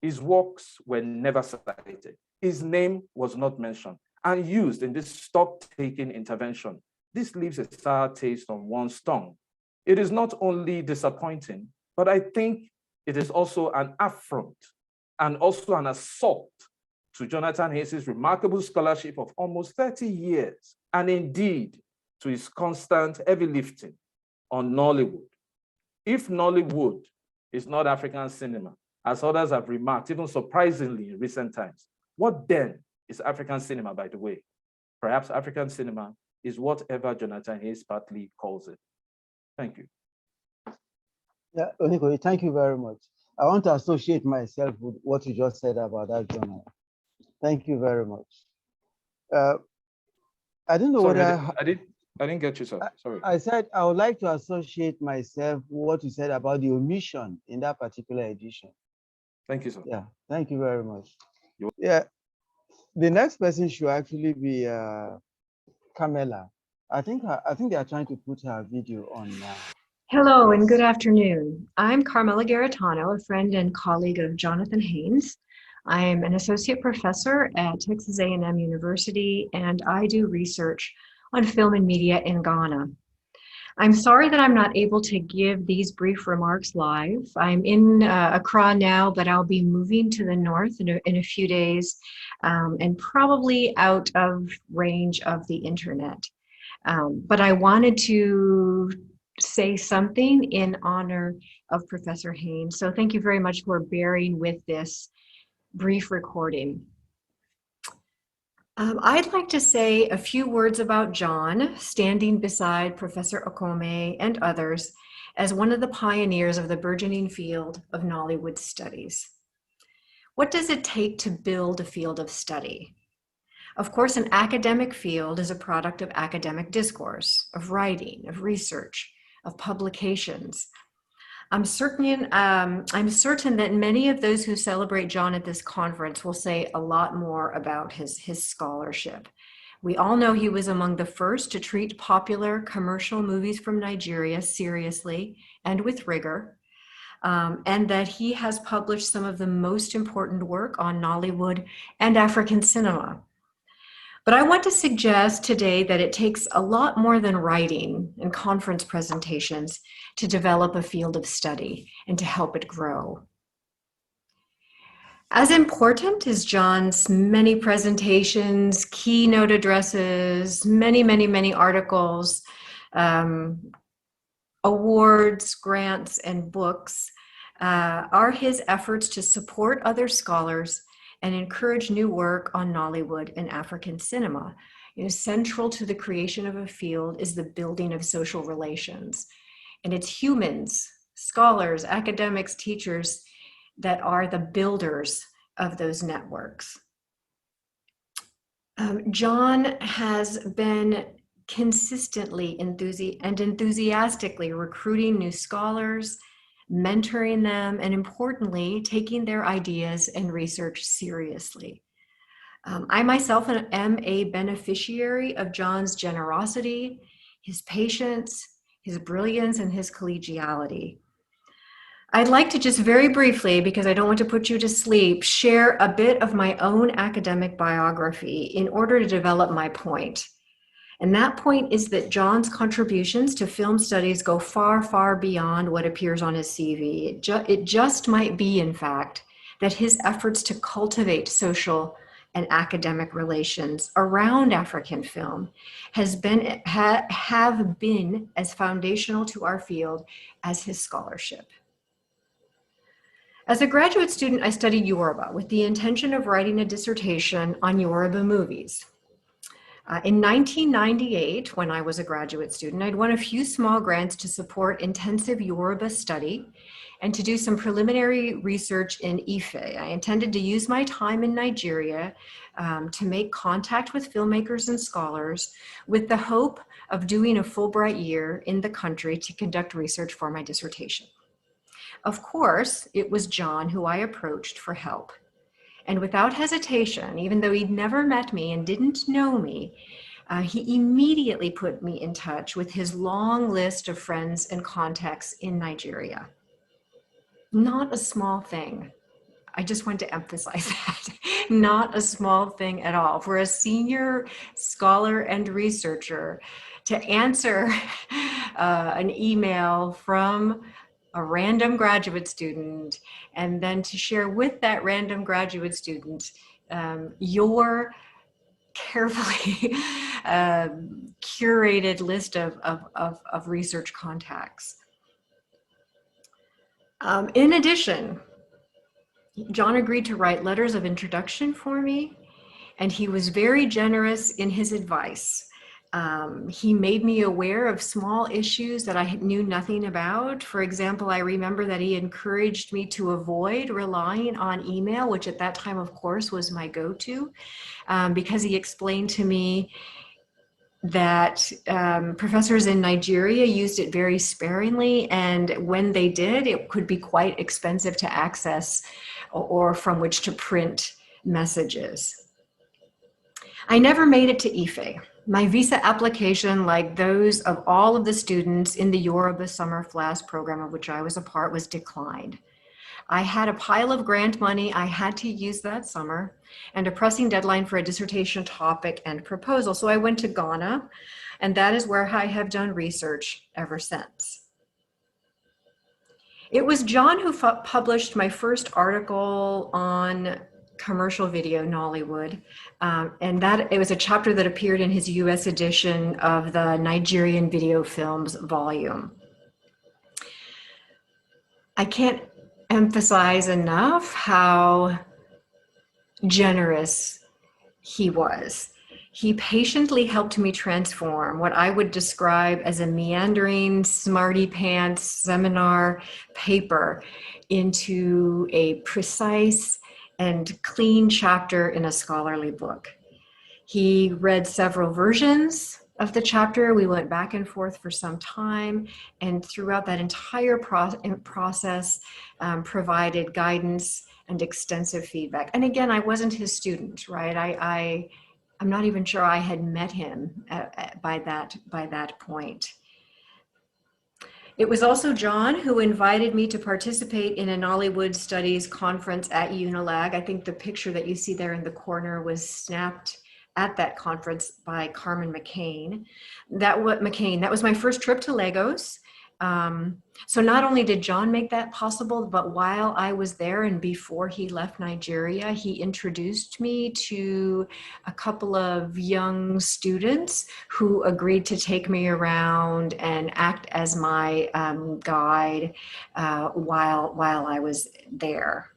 Speaker 6: his works were never cited. His name was not mentioned and used in this stock-taking intervention. This leaves a sour taste on one's tongue. It is not only disappointing, but I think it is also an affront and also an assault to Jonathan Haynes' remarkable scholarship of almost 30 years, and indeed to his constant heavy lifting on Nollywood. If Nollywood is not African cinema, as others have remarked, even surprisingly in recent times, what then is African cinema, by the way? Perhaps African cinema is whatever Jonathan Haynes partly calls it. Thank you.
Speaker 1: Yeah, Oniko, thank you very much. I want to associate myself with what you just said about that journal. Thank you very much. I don't know
Speaker 6: Sorry,
Speaker 1: whether
Speaker 6: I didn't get you, sir. Sorry.
Speaker 1: I said I would like to associate myself with what you said about the omission in that particular edition.
Speaker 6: Thank you, sir.
Speaker 1: Yeah, thank you very much. Yeah, the next person should actually be Camilla. I think they are trying to put her video on now.
Speaker 9: Hello and good afternoon. I'm Carmela Garitano, a friend and colleague of Jonathan Haynes. I'm an associate professor at Texas A&M University, and I do research on film and media in Ghana. I'm sorry that I'm not able to give these brief remarks live. I'm in Accra now, but I'll be moving to the north in a few days and probably out of range of the internet. But I wanted to say something in honor of Professor Haynes. So thank you very much for bearing with this brief recording. I'd like to say a few words about John, standing beside Professor Okome and others as one of the pioneers of the burgeoning field of Nollywood studies. What does it take to build a field of study? Of course, an academic field is a product of academic discourse, of writing, of research, of publications. I'm certain that many of those who celebrate John at this conference will say a lot more about his scholarship. We all know he was among the first to treat popular commercial movies from Nigeria seriously and with rigor, and that he has published some of the most important work on Nollywood and African cinema. But I want to suggest today that it takes a lot more than writing and conference presentations to develop a field of study and to help it grow. As important as John's many presentations, keynote addresses, many articles, awards, grants, and books are his efforts to support other scholars and encourage new work on Nollywood and African cinema. Central to the creation of a field is the building of social relations. And it's humans, scholars, academics, teachers that are the builders of those networks. John has been consistently enthusiastically recruiting new scholars, mentoring them, and importantly, taking their ideas and research seriously. I myself am a beneficiary of John's generosity, his patience, his brilliance, and his collegiality. I'd like to just very briefly, because I don't want to put you to sleep, share a bit of my own academic biography in order to develop my point. And that point is that John's contributions to film studies go far, far beyond what appears on his CV. It just might be, in fact, that his efforts to cultivate social and academic relations around African film have been as foundational to our field as his scholarship. As a graduate student, I studied Yoruba with the intention of writing a dissertation on Yoruba movies. In 1998, when I was a graduate student, I'd won a few small grants to support intensive Yoruba study and to do some preliminary research in Ife. I intended to use my time in Nigeria to make contact with filmmakers and scholars with the hope of doing a Fulbright year in the country to conduct research for my dissertation. Of course, it was John who I approached for help. And without hesitation, even though he'd never met me and didn't know me, he immediately put me in touch with his long list of friends and contacts in Nigeria. Not a small thing. I just want to emphasize that. Not a small thing at all. For a senior scholar and researcher to answer an email from a random graduate student, and then to share with that random graduate student your carefully curated list of research contacts. In addition, John agreed to write letters of introduction for me, and he was very generous in his advice. He made me aware of small issues that I knew nothing about. For example, I remember that he encouraged me to avoid relying on email, which at that time, of course, was my go-to, because he explained to me that professors in Nigeria used it very sparingly, and when they did, it could be quite expensive to access or from which to print messages. I never made it to Ife. My visa application, like those of all of the students in the Yoruba Summer FLAS program of which I was a part, was declined. I had a pile of grant money I had to use that summer and a pressing deadline for a dissertation topic and proposal. So I went to Ghana, and that is where I have done research ever since. It was John who published my first article on commercial video Nollywood, and that it was a chapter that appeared in his US edition of the Nigerian Video Films volume. I can't emphasize enough how generous he was. He patiently helped me transform what I would describe as a meandering, smarty pants seminar paper into a precise and clean chapter in a scholarly book. He read several versions of the chapter. We went back and forth for some time, and throughout that entire process, provided guidance and extensive feedback. And again, I wasn't his student, right? I'm not even sure I had met him by that point. It was also John who invited me to participate in a Nollywood Studies conference at Unilag. I think the picture that you see there in the corner was snapped at that conference by Carmen McCain. That was my first trip to Lagos. So not only did John make that possible, but while I was there and before he left Nigeria, he introduced me to a couple of young students who agreed to take me around and act as my guide while I was there.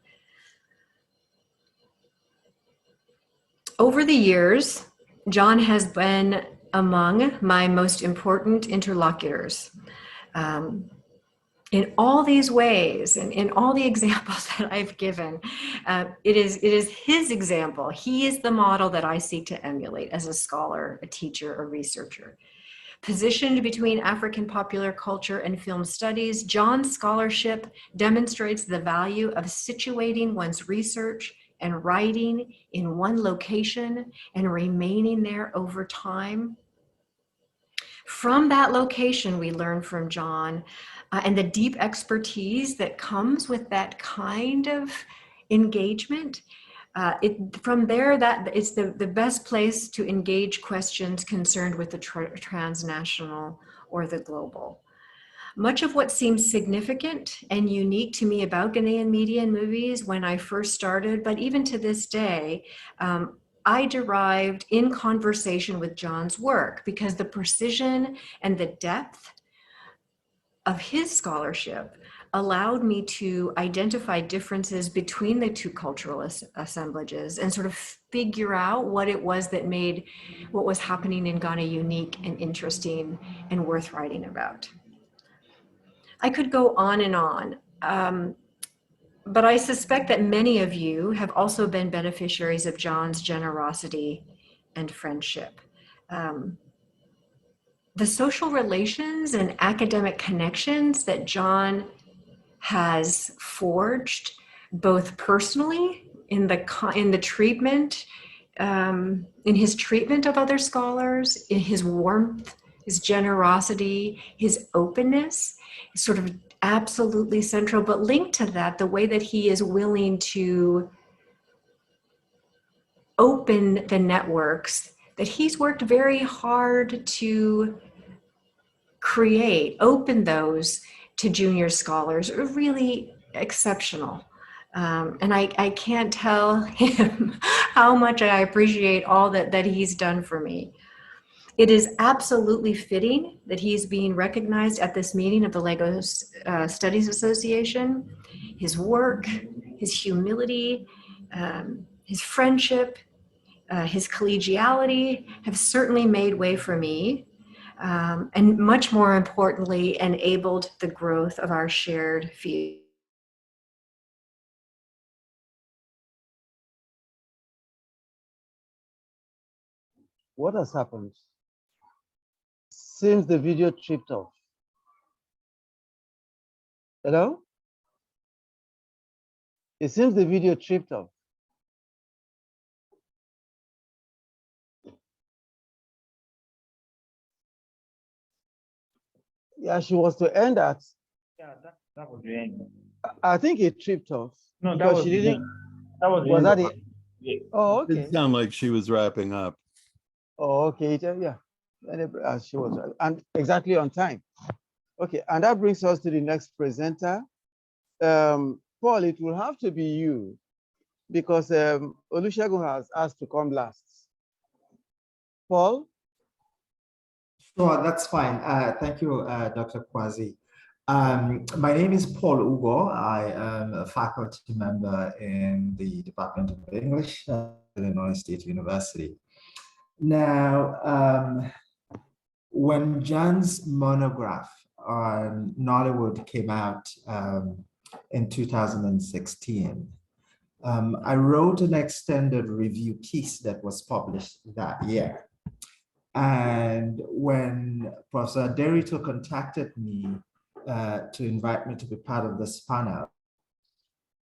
Speaker 9: Over the years, John has been among my most important interlocutors. In all these ways and in all the examples that I've given, it is his example. He is the model that I seek to emulate as a scholar, a teacher, a researcher. Positioned between African popular culture and film studies, John's scholarship demonstrates the value of situating one's research and writing in one location and remaining there over time. From that location, we learn from John and the deep expertise that comes with that kind of engagement. From there, that it's the best place to engage questions concerned with the transnational or the global. Much of what seems significant and unique to me about Ghanaian media and movies when I first started, but even to this day, I derived in conversation with John's work, because the precision and the depth of his scholarship allowed me to identify differences between the two cultural assemblages and sort of figure out what it was that made what was happening in Ghana unique and interesting and worth writing about. I could go on and on, but I suspect that many of you have also been beneficiaries of John's generosity and friendship. The social relations and academic connections that John has forged, both personally in the treatment, in his treatment of other scholars, in his warmth, his generosity, his openness, is sort of absolutely central. But linked to that, the way that he is willing to open the networks that he's worked very hard to create, open those to junior scholars, are really exceptional. And I can't tell him how much I appreciate all that he's done for me. It is absolutely fitting that he's being recognized at this meeting of the Lagos Studies Association. His work, his humility, his friendship, his collegiality have certainly made way for me. And much more importantly, enabled the growth of our shared field.
Speaker 1: What has happened? Seems the video tripped off. Hello? It seems the video tripped off. Yeah, she was to end at.
Speaker 10: Yeah, that was the end.
Speaker 1: I think it tripped off.
Speaker 10: No, that was
Speaker 1: she
Speaker 10: the
Speaker 1: didn't.
Speaker 10: end. That was the
Speaker 1: Was
Speaker 10: end
Speaker 1: that
Speaker 10: of
Speaker 1: it?
Speaker 10: it. Yeah.
Speaker 1: Oh,
Speaker 2: It
Speaker 1: okay.
Speaker 2: did sound like she was wrapping up.
Speaker 1: Oh, okay. Yeah. She was, and exactly on time. Okay, and that brings us to the next presenter. Paul, it will have to be you, because Olusegun has asked to come last. Paul?
Speaker 7: Sure, that's fine. Thank you, Dr. Kwazi. My name is Paul Ugo. I am a faculty member in the Department of English at Illinois State University. Now, when John's monograph on Nollywood came out in 2016, I wrote an extended review piece that was published that year. And when Professor Derrito contacted me to invite me to be part of this panel,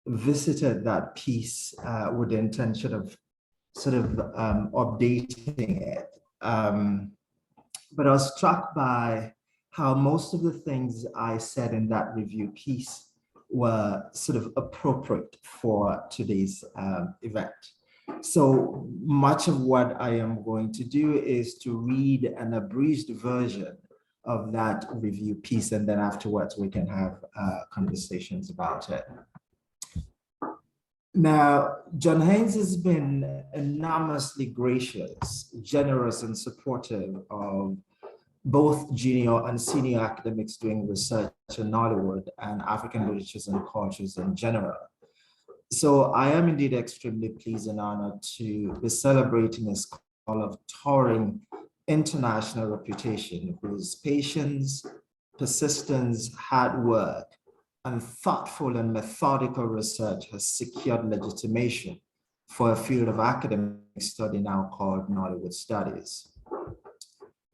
Speaker 7: visited that piece with the intention of sort of updating it. But I was struck by how most of the things I said in that review piece were sort of appropriate for today's event. So much of what I am going to do is to read an abridged version of that review piece, and then afterwards we can have conversations about it. Now, John Haynes has been enormously gracious, generous, and supportive of both junior and senior academics doing research in Nollywood and African literatures and cultures in general. So I am indeed extremely pleased and honored to be celebrating a scholar of towering international reputation, whose patience, persistence, hard work, and thoughtful and methodical research has secured legitimation for a field of academic study now called Nollywood Studies.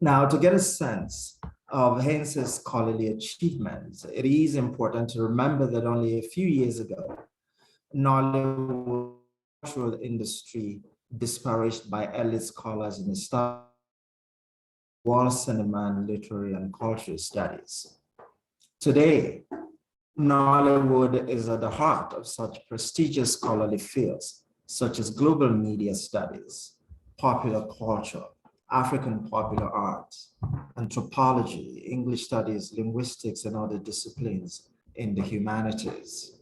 Speaker 7: Now, to get a sense of Haynes' scholarly achievements, it is important to remember that only a few years ago, Nollywood cultural industry disparaged by elite scholars in the study world cinema and literary and cultural studies. Today, Nollywood is at the heart of such prestigious scholarly fields, such as global media studies, popular culture, African popular arts, anthropology, English studies, linguistics, and other disciplines in the humanities.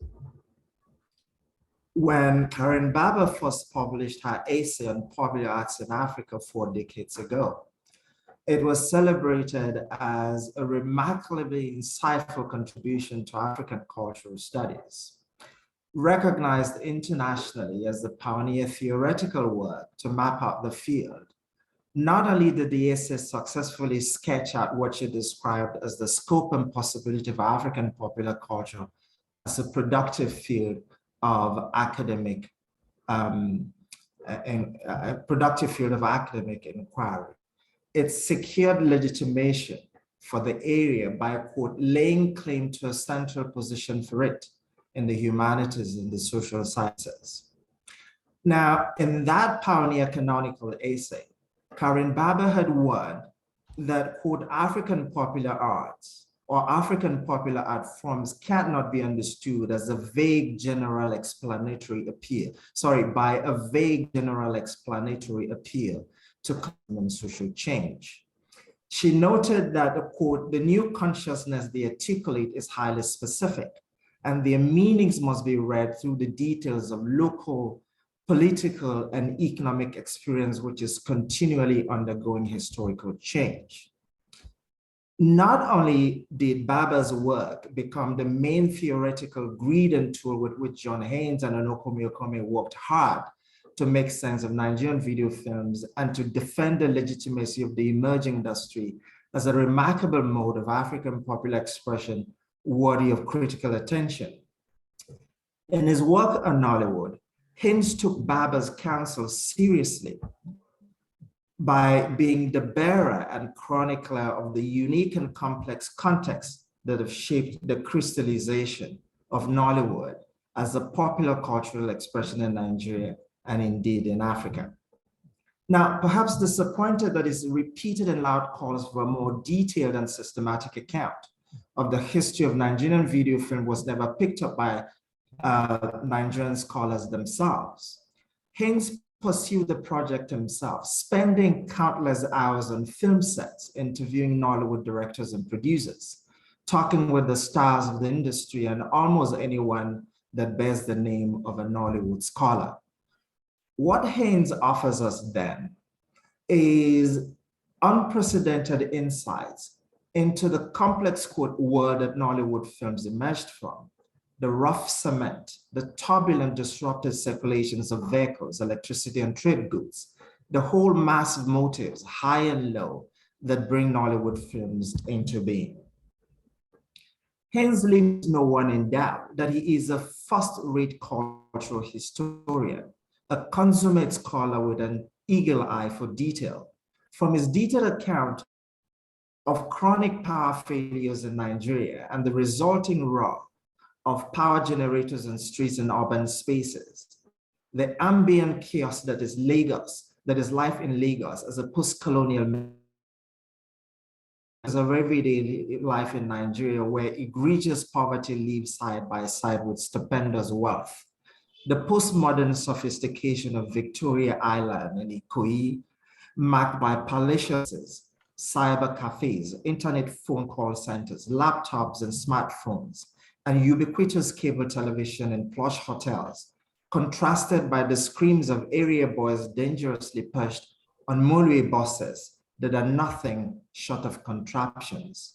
Speaker 7: When Karen Baba first published her essay on popular arts in Africa 4 decades ago, it was celebrated as a remarkably insightful contribution to African cultural studies. Recognized internationally as the pioneer theoretical work to map out the field, not only did the essay successfully sketch out what she described as the scope and possibility of African popular culture as a productive field of academic, inquiry, it secured legitimation for the area by, quote, laying claim to a central position for it in the humanities and the social sciences. Now, in that pioneer canonical essay, Karen Baba had warned that, quote, African popular arts or African popular art forms cannot be understood as a vague general explanatory appeal, by a vague general explanatory appeal to common social change. She noted that, quote, the new consciousness they articulate is highly specific, and their meanings must be read through the details of local, political, and economic experience, which is continually undergoing historical change. Not only did Baba's work become the main theoretical gradient tool with which John Haynes and Onokome Okome worked hard to make sense of Nigerian video films and to defend the legitimacy of the emerging industry as a remarkable mode of African popular expression worthy of critical attention. In his work on Nollywood, Haynes took Baba's counsel seriously by being the bearer and chronicler of the unique and complex context that have shaped the crystallization of Nollywood as a popular cultural expression in Nigeria and indeed in Africa. Now, perhaps disappointed that his repeated and loud calls for a more detailed and systematic account of the history of Nigerian video film was never picked up by Nigerian scholars themselves, Haynes pursued the project himself, spending countless hours on film sets, interviewing Nollywood directors and producers, talking with the stars of the industry and almost anyone that bears the name of a Nollywood scholar. What Haynes offers us then is unprecedented insights into the complex, quote, world that Nollywood films emerged from, the rough cement, the turbulent, disrupted circulations of vehicles, electricity, and trade goods, the whole mass of motives, high and low, that bring Nollywood films into being. Haynes leaves no one in doubt that he is a first-rate cultural historian, a consummate scholar with an eagle eye for detail. From his detailed account of chronic power failures in Nigeria and the resulting roar of power generators and streets and urban spaces, the ambient chaos that is Lagos, that is life in Lagos as a post-colonial as of everyday life in Nigeria, where egregious poverty lives side by side with stupendous wealth. The postmodern sophistication of Victoria Island and Ikoyi, marked by palatial cyber cafes, internet phone call centers, laptops and smartphones, and ubiquitous cable television and plush hotels, contrasted by the screams of area boys dangerously perched on motorway buses that are nothing short of contraptions,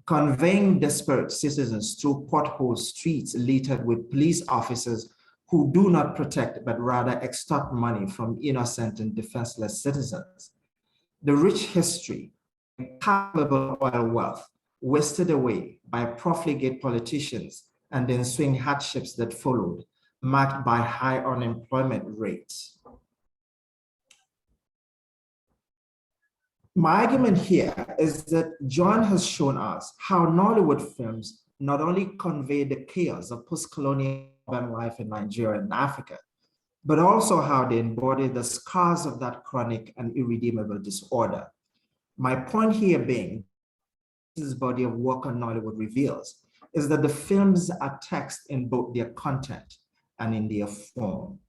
Speaker 7: conveying desperate citizens through pothole streets littered with police officers who do not protect but rather extort money from innocent and defenseless citizens. The rich history, incalculable oil wealth, wasted away by profligate politicians and the ensuing hardships that followed, marked by high unemployment rates. My argument here is that John has shown us how Nollywood films not only convey the chaos of post-colonial urban life in Nigeria and Africa, but also how they embody the scars of that chronic and irredeemable disorder. My point here being, this body of work on Nollywood reveals is that the films are text in both their content and in their form.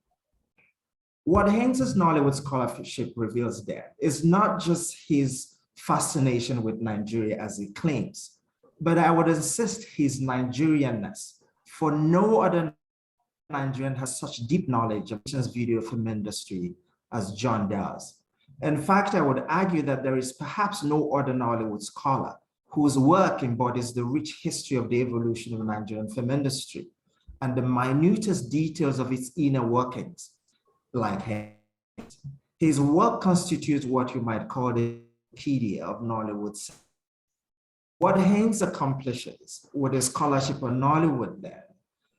Speaker 7: What Haynes' Nollywood scholarship reveals there is not just his fascination with Nigeria as he claims, but I would insist his Nigerianness, for no other Nigerian has such deep knowledge of the video film industry as John does. In fact, I would argue that there is perhaps no other Nollywood scholar whose work embodies the rich history of the evolution of the Nigerian film industry and the minutest details of its inner workings, like Haynes. His work constitutes what you might call the Wikipedia of Nollywood. What Haynes accomplishes with his scholarship on Nollywood then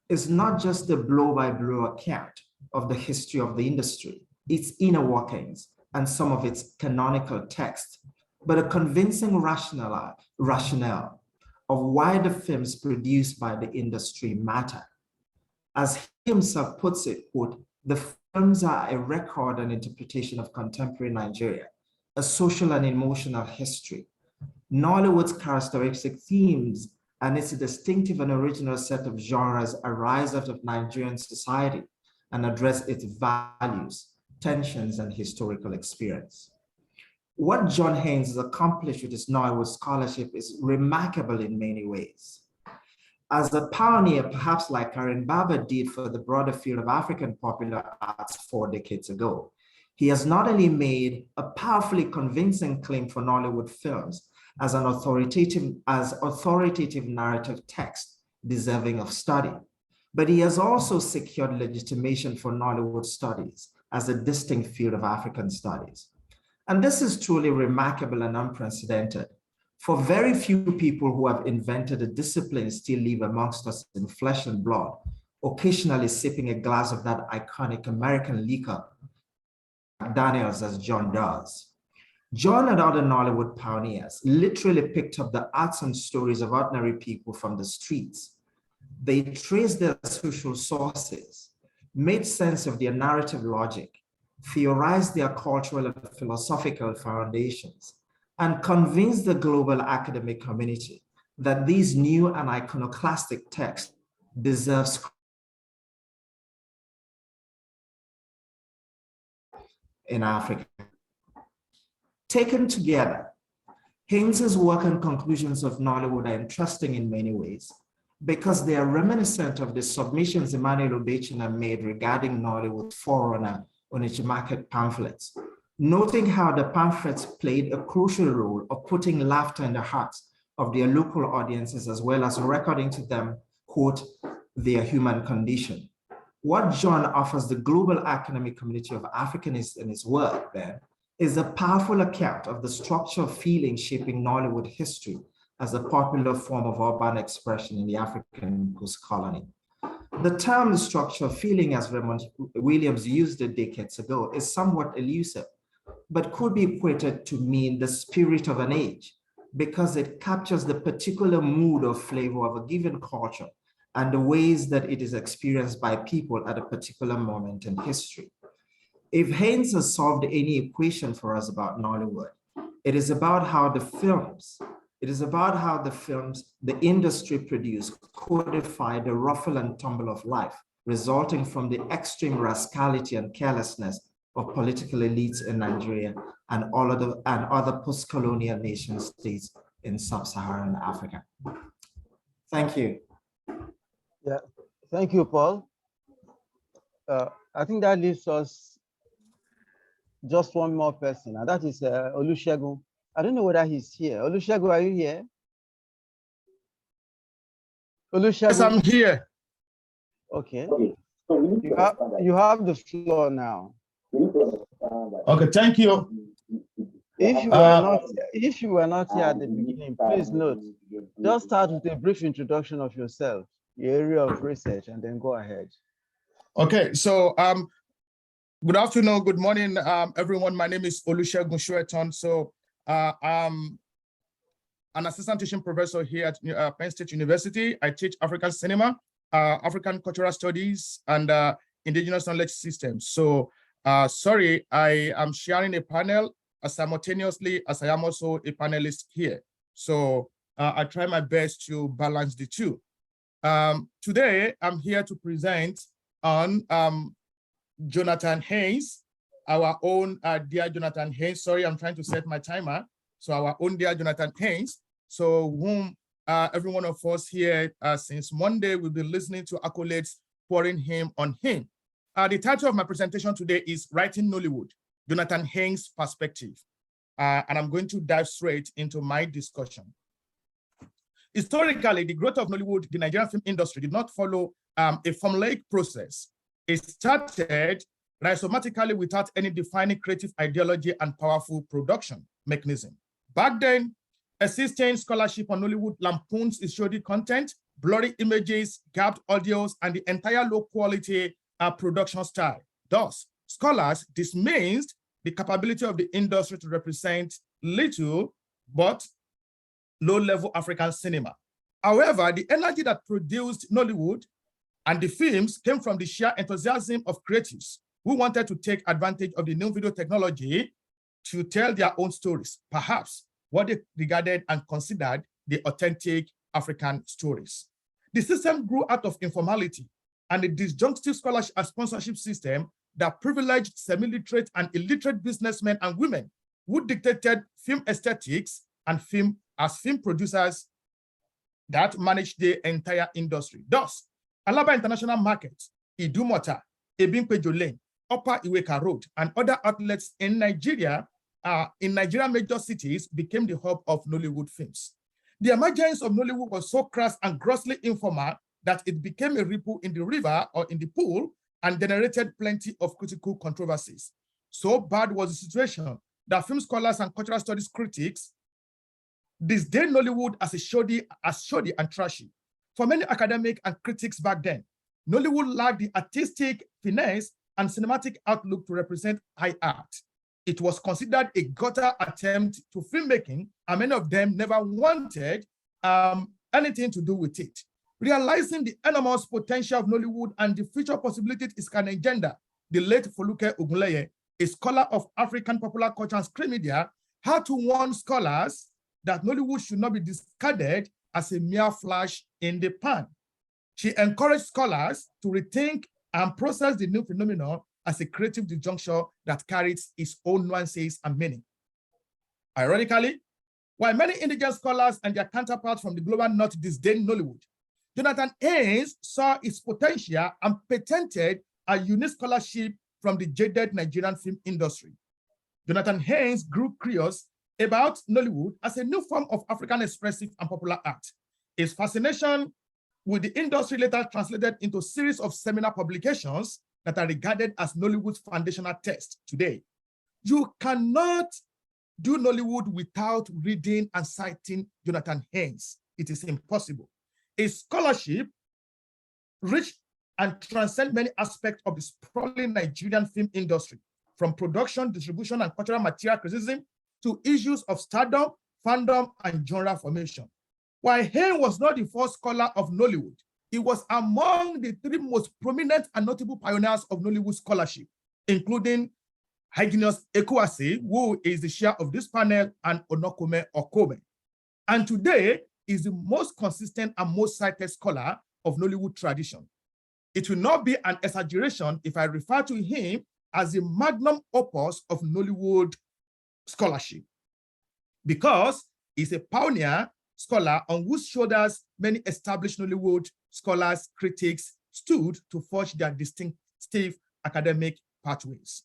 Speaker 7: is not just the blow-by-blow account of the history of the industry, its inner workings, and some of its canonical text, but a convincing rationale of why the films produced by the industry matter. As he himself puts it, quote, the films are a record and interpretation of contemporary Nigeria, a social and emotional history. Nollywood's characteristic themes and its distinctive and original set of genres arise out of Nigerian society and address its values, tensions, and historical experience. What John Haynes has accomplished with his Nollywood scholarship is remarkable in many ways. As a pioneer, perhaps like Karen Barber did for the broader field of African popular arts 4 decades ago, he has not only made a powerfully convincing claim for Nollywood films as an authoritative narrative text deserving of study, but he has also secured legitimation for Nollywood studies as a distinct field of African studies. And this is truly remarkable and unprecedented, for very few people who have invented a discipline still live amongst us in flesh and blood, occasionally sipping a glass of that iconic American liquor, Daniels, as John does. John and other Nollywood pioneers literally picked up the arts and stories of ordinary people from the streets. They traced their social sources, made sense of their narrative logic, theorized their cultural and philosophical foundations, and convinced the global academic community that these new and iconoclastic texts deserve in Africa. Taken together, Haynes's work and conclusions of Nollywood are interesting in many ways because they are reminiscent of the submissions Emmanuel Obechina made regarding Nollywood's forerunner on its market pamphlets, noting how the pamphlets played a crucial role of putting laughter in the hearts of their local audiences as well as recording to them, quote, their human condition. What John offers the global academic community of Africanists in his work then is a powerful account of the structure of feeling shaping Nollywood history as a popular form of urban expression in the African post-colony. The term structure of feeling, as Raymond Williams used it decades ago, is somewhat elusive, but could be equated to mean the spirit of an age, because it captures the particular mood or flavor of a given culture and the ways that it is experienced by people at a particular moment in history. If Haynes has solved any equation for us about Nollywood, it is about how the films the industry produced codify the ruffle and tumble of life, resulting from the extreme rascality and carelessness of political elites in Nigeria and other post-colonial nation states in sub-Saharan Africa. Thank you.
Speaker 1: Yeah, thank you, Paul. I think that leaves us just one more person, and that is Olusegun. I don't know whether he's here. Olusegun, are you here? Olusegun?
Speaker 11: Yes, I'm here.
Speaker 1: Okay. You have the floor now.
Speaker 11: Okay, thank you.
Speaker 1: If you were not here at the beginning, please note, just start with a brief introduction of yourself, your area of research, and then go ahead.
Speaker 11: Okay, so good afternoon, good morning, everyone. My name is Olusegun Shueton. So I'm an assistant teaching professor here at Penn State University. I teach African cinema, African cultural studies, and indigenous knowledge systems. So sorry, I am sharing a panel simultaneously as I am also a panelist here. So I try my best to balance the two. Today, I'm here to present on Jonathan Haynes, our own dear Jonathan Haynes. Sorry, I'm trying to set my timer. So our own dear Jonathan Haynes, so whom every one of us here since Monday will be listening to accolades pouring him on him. The title of my presentation today is Writing Nollywood, Jonathan Haynes' Perspective. And I'm going to dive straight into my discussion. Historically, the growth of Nollywood, the Nigerian film industry, did not follow a formulaic process. It started rhizomatically without any defining creative ideology and powerful production mechanism. Back then, existing scholarship on Nollywood lampoons its shoddy content, blurry images, gapped audios, and the entire low-quality production style. Thus, scholars dismissed the capability of the industry to represent little but low-level African cinema. However, the energy that produced Nollywood and the films came from the sheer enthusiasm of creatives who wanted to take advantage of the new video technology to tell their own stories, perhaps what they regarded and considered the authentic African stories. The system grew out of informality and a disjunctive scholarship and sponsorship system that privileged semi-literate and illiterate businessmen and women who dictated film aesthetics and film producers that managed the entire industry. Thus, Alaba International Market, Idumota, Ebimpejo Lane, Upper Iweka Road, and other outlets in Nigeria, major cities became the hub of Nollywood films. The emergence of Nollywood was so crass and grossly informal that it became a ripple in the river or in the pool and generated plenty of critical controversies. So bad was the situation that film scholars and cultural studies critics disdained Nollywood as shoddy and trashy. For many academics and critics back then, Nollywood lacked the artistic finesse and cinematic outlook to represent high art. It was considered a gutter attempt to filmmaking, and many of them never wanted anything to do with it. Realizing the enormous potential of Nollywood and the future possibilities it can engender, the late Foluke Ogunleye, a scholar of African popular culture and screen media, had to warn scholars that Nollywood should not be discarded as a mere flash in the pan. She encouraged scholars to rethink and process the new phenomenon as a creative disjuncture that carries its own nuances and meaning. Ironically, while many indigenous scholars and their counterparts from the global north disdain Nollywood, Jonathan Haynes saw its potential and patented a unique scholarship from the jaded Nigerian film industry. Jonathan Haynes grew curious about Nollywood as a new form of African expressive and popular art. His fascination with the industry later translated into a series of seminal publications that are regarded as Nollywood's foundational text today. You cannot do Nollywood without reading and citing Jonathan Haynes. It is impossible. His scholarship reached and transcends many aspects of the sprawling Nigerian film industry, from production, distribution, and cultural material criticism to issues of stardom, fandom, and genre formation. While Haynes was not the first scholar of Nollywood, he was among the three most prominent and notable pioneers of Nollywood scholarship, including Haynes Ekwasi, who is the chair of this panel, and Onokome Okome. And today is the most consistent and most cited scholar of Nollywood tradition. It will not be an exaggeration if I refer to him as the magnum opus of Nollywood scholarship, because he's a pioneer scholar on whose shoulders many established Nollywood scholars, critics stood to forge their distinctive academic pathways.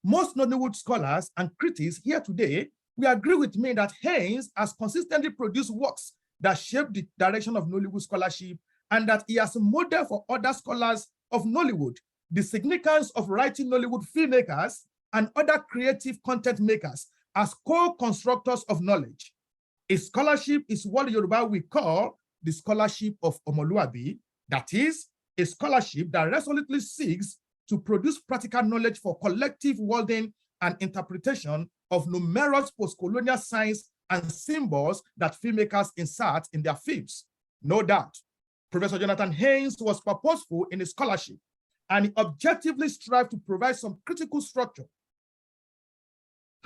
Speaker 11: Most Nollywood scholars and critics here today will agree with me that Haynes has consistently produced works that shape the direction of Nollywood scholarship, and that he has a model for other scholars of Nollywood, the significance of writing Nollywood filmmakers and other creative content makers as co-constructors of knowledge. His scholarship is what Yoruba we call the scholarship of Omoluabi, that is, a scholarship that resolutely seeks to produce practical knowledge for collective wording and interpretation of numerous post-colonial signs and symbols that filmmakers insert in their films. No doubt, Professor Jonathan Haynes was purposeful in his scholarship, and he objectively strived to provide some critical structure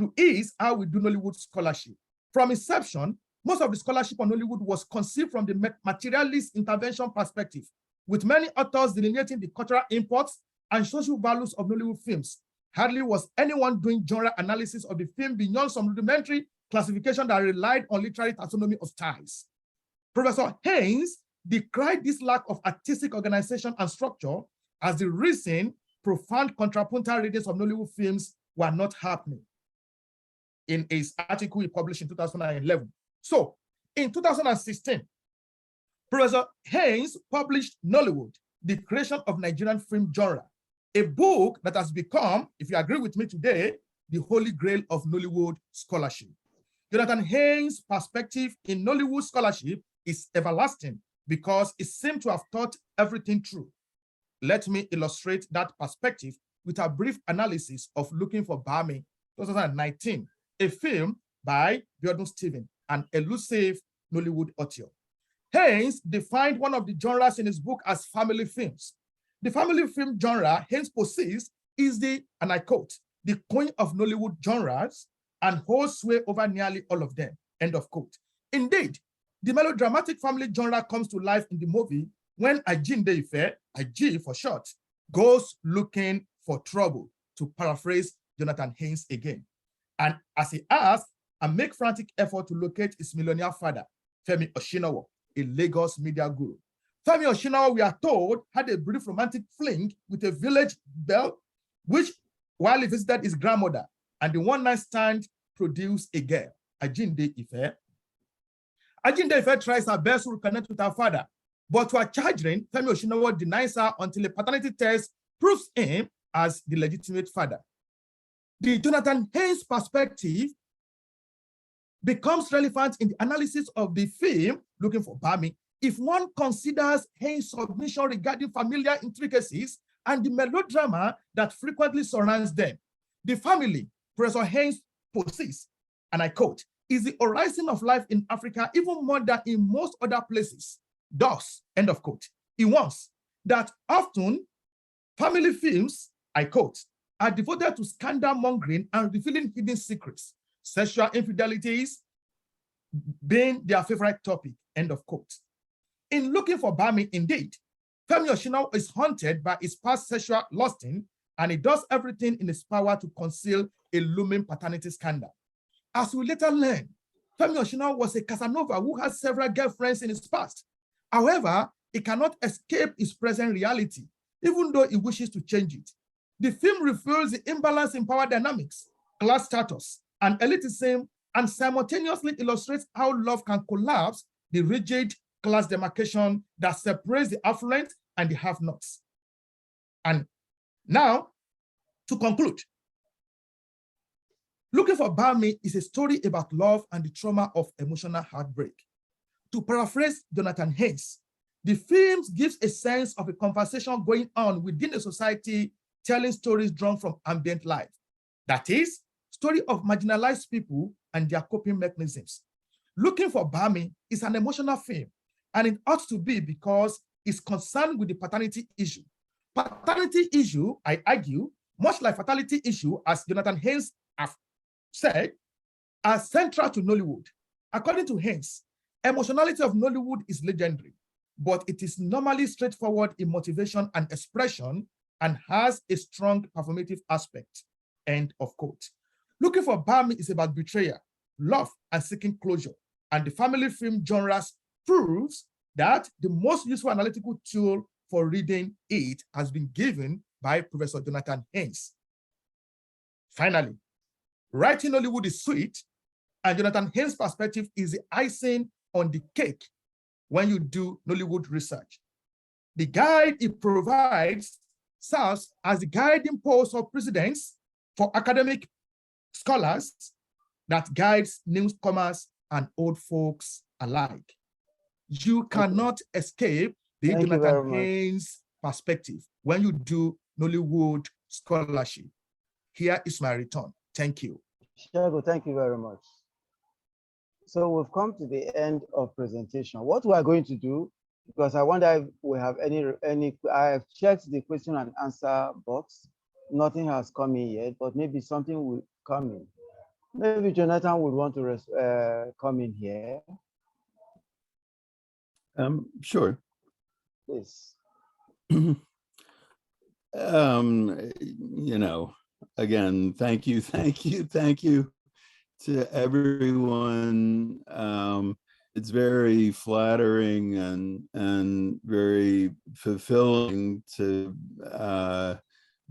Speaker 11: to ease how we do Nollywood scholarship. From inception, most of the scholarship on Nollywood was conceived from the materialist intervention perspective, with many authors delineating the cultural imports and social values of Nollywood films. Hardly was anyone doing genre analysis of the film beyond some rudimentary classification that relied on literary taxonomy of styles. Professor Haynes decried this lack of artistic organization and structure as the reason profound contrapuntal readings of Nollywood films were not happening, in his article he published in 2011. So, in 2016, Professor Haynes published Nollywood, The Creation of Nigerian Film Genre, a book that has become, if you agree with me today, the holy grail of Nollywood scholarship. Jonathan Haynes' perspective in Nollywood scholarship is everlasting because it seems to have taught everything true. Let me illustrate that perspective with a brief analysis of Looking for Bami, 2019, a film by Biodun Stephen, an elusive Nollywood author. Haynes defined one of the genres in his book as family films. The family film genre Haynes possesses is the, and I quote, the queen of Nollywood genres and holds sway over nearly all of them, end of quote. Indeed, the melodramatic family genre comes to life in the movie when Ajinde Ife, Aji for short, goes looking for trouble, to paraphrase Jonathan Haynes again. And as he asks and make frantic effort to locate his millionaire father, Femi Oshinawa, a Lagos media guru. Femi Oshinawa, we are told, had a brief romantic fling with a village belle, which, while he visited his grandmother, and the one-night stand produced a girl, Ajinde Ife. Ajinde Ife tries her best to reconnect with her father, but to her chagrin, Femi Oshinawa denies her until a paternity test proves him as the legitimate father. The Jonathan Haynes perspective becomes relevant in the analysis of the film Looking for Bami if one considers Haynes' submission regarding familiar intricacies and the melodrama that frequently surrounds them. The family Professor Haynes possesses, and I quote, is the horizon of life in Africa even more than in most other places. Thus, end of quote. He wants that often family films, I quote, are devoted to scandal mongering and revealing hidden secrets, sexual infidelities being their favorite topic, end of quote. In Looking for Bami, indeed, Femi Oshinawa is haunted by his past sexual lusting, and he does everything in his power to conceal a looming paternity scandal. As we later learn, Femi Oshinawa was a Casanova who had several girlfriends in his past. However, he cannot escape his present reality, even though he wishes to change it. The film reveals the imbalance in power dynamics, class status, and elitism, and simultaneously illustrates how love can collapse the rigid class demarcation that separates the affluent and the have-nots. And now, to conclude, Looking for Bami is a story about love and the trauma of emotional heartbreak. To paraphrase Jonathan Haynes, the film gives a sense of a conversation going on within a society telling stories drawn from ambient life. That is, story of marginalized people and their coping mechanisms. Looking for Bami is an emotional film, and it ought to be because it's concerned with the paternity issue. Paternity issue, I argue, much like fatality issue, as Jonathan Haynes has said, are central to Nollywood. According to Haynes, emotionality of Nollywood is legendary, but it is normally straightforward in motivation and expression and has a strong performative aspect, end of quote. Looking for Bami is about betrayal, love, and seeking closure, and the family film genres proves that the most useful analytical tool for reading it has been given by Professor Jonathan Haynes. Finally, writing Nollywood is sweet, and Jonathan Haynes' perspective is the icing on the cake when you do Nollywood research. The guide it provides serves as the guiding post of precedence for academic scholars that guides newcomers and old folks alike. You cannot escape the Jonathan Haynes perspective when you do Nollywood scholarship. Here is my return. Thank you.
Speaker 1: Shago, thank you very much. So we've come to the end of presentation. What we are going to do, because I wonder if we have any, I have checked the question and answer box. Nothing has come in yet, but maybe something will come in. Maybe Jonathan would want to come in here.
Speaker 2: Sure.
Speaker 1: Please.
Speaker 2: You know, again, thank you to everyone. It's very flattering and very fulfilling to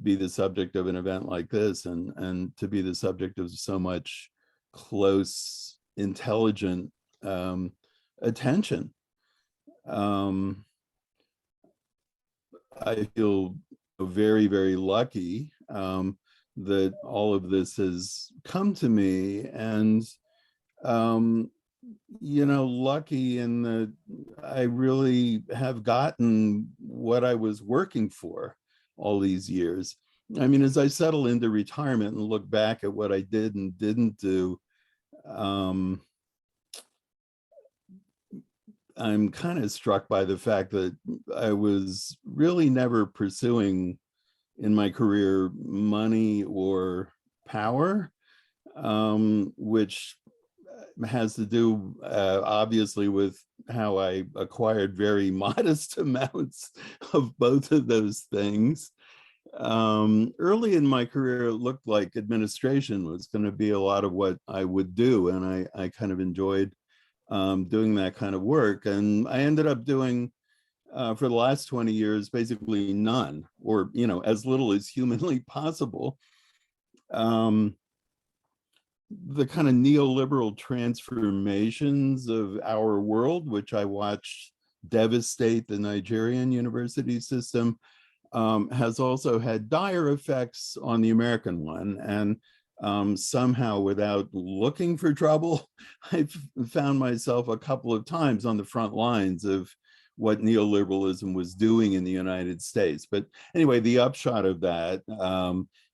Speaker 2: be the subject of an event like this, and to be the subject of so much close, intelligent attention. I feel very, very lucky that all of this has come to me, and you know, lucky in that I really have gotten what I was working for all these years. I mean, as I settle into retirement and look back at what I did and didn't do, I'm kind of struck by the fact that I was really never pursuing in my career money or power, which has to do obviously with how I acquired very modest amounts of both of those things. Early in my career, it looked like administration was going to be a lot of what I would do, and I kind of enjoyed doing that kind of work. And I ended up doing, for the last 20 years, basically none, or, you know, as little as humanly possible. The kind of neoliberal transformations of our world, which I watched devastate the Nigerian university system, has also had dire effects on the American one. And somehow, without looking for trouble, I've found myself a couple of times on the front lines of what neoliberalism was doing in the United States. But anyway, the upshot of that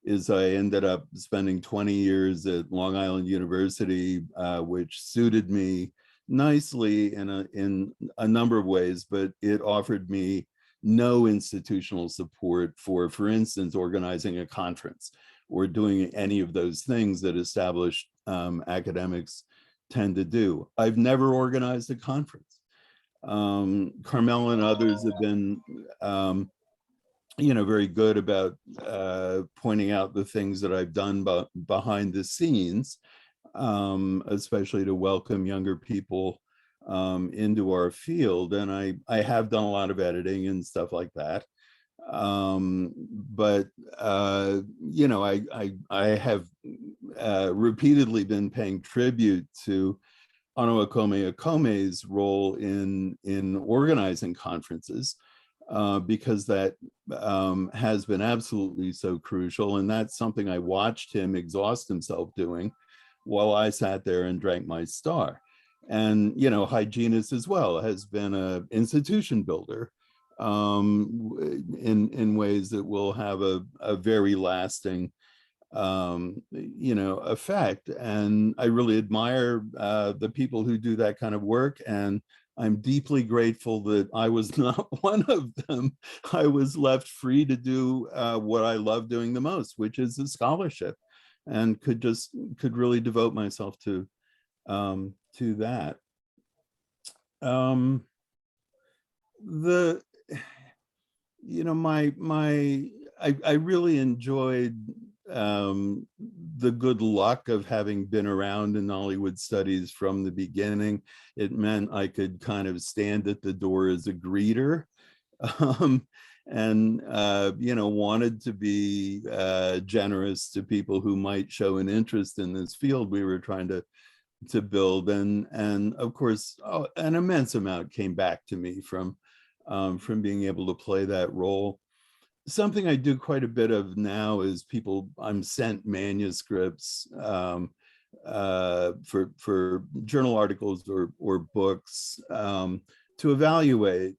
Speaker 2: is I ended up spending 20 years at Long Island University, which suited me nicely in a number of ways, but it offered me no institutional support for instance, organizing a conference or doing any of those things that established academics tend to do. I've never organized a conference. Carmel and others have been you know, very good about pointing out the things that I've done behind the scenes, especially to welcome younger people into our field. And I have done a lot of editing and stuff like that. But you know, I have repeatedly been paying tribute to Onwuekome Okome's role in organizing conferences, because that has been absolutely so crucial. And that's something I watched him exhaust himself doing while I sat there and drank my star. And, you know, Hyginus as well has been an institution builder in ways that will have a very lasting you know, effect. And I really admire the people who do that kind of work. And I'm deeply grateful that I was not one of them. I was left free to do what I love doing the most, which is the scholarship, and could really devote myself to that. You know, I really enjoyed the good luck of having been around in Nollywood studies from the beginning. It meant I could kind of stand at the door as a greeter, and you know, wanted to be generous to people who might show an interest in this field we were trying to build. And of course, an immense amount came back to me from being able to play that role. Something I do quite a bit of now is I'm sent manuscripts for journal articles or books to evaluate.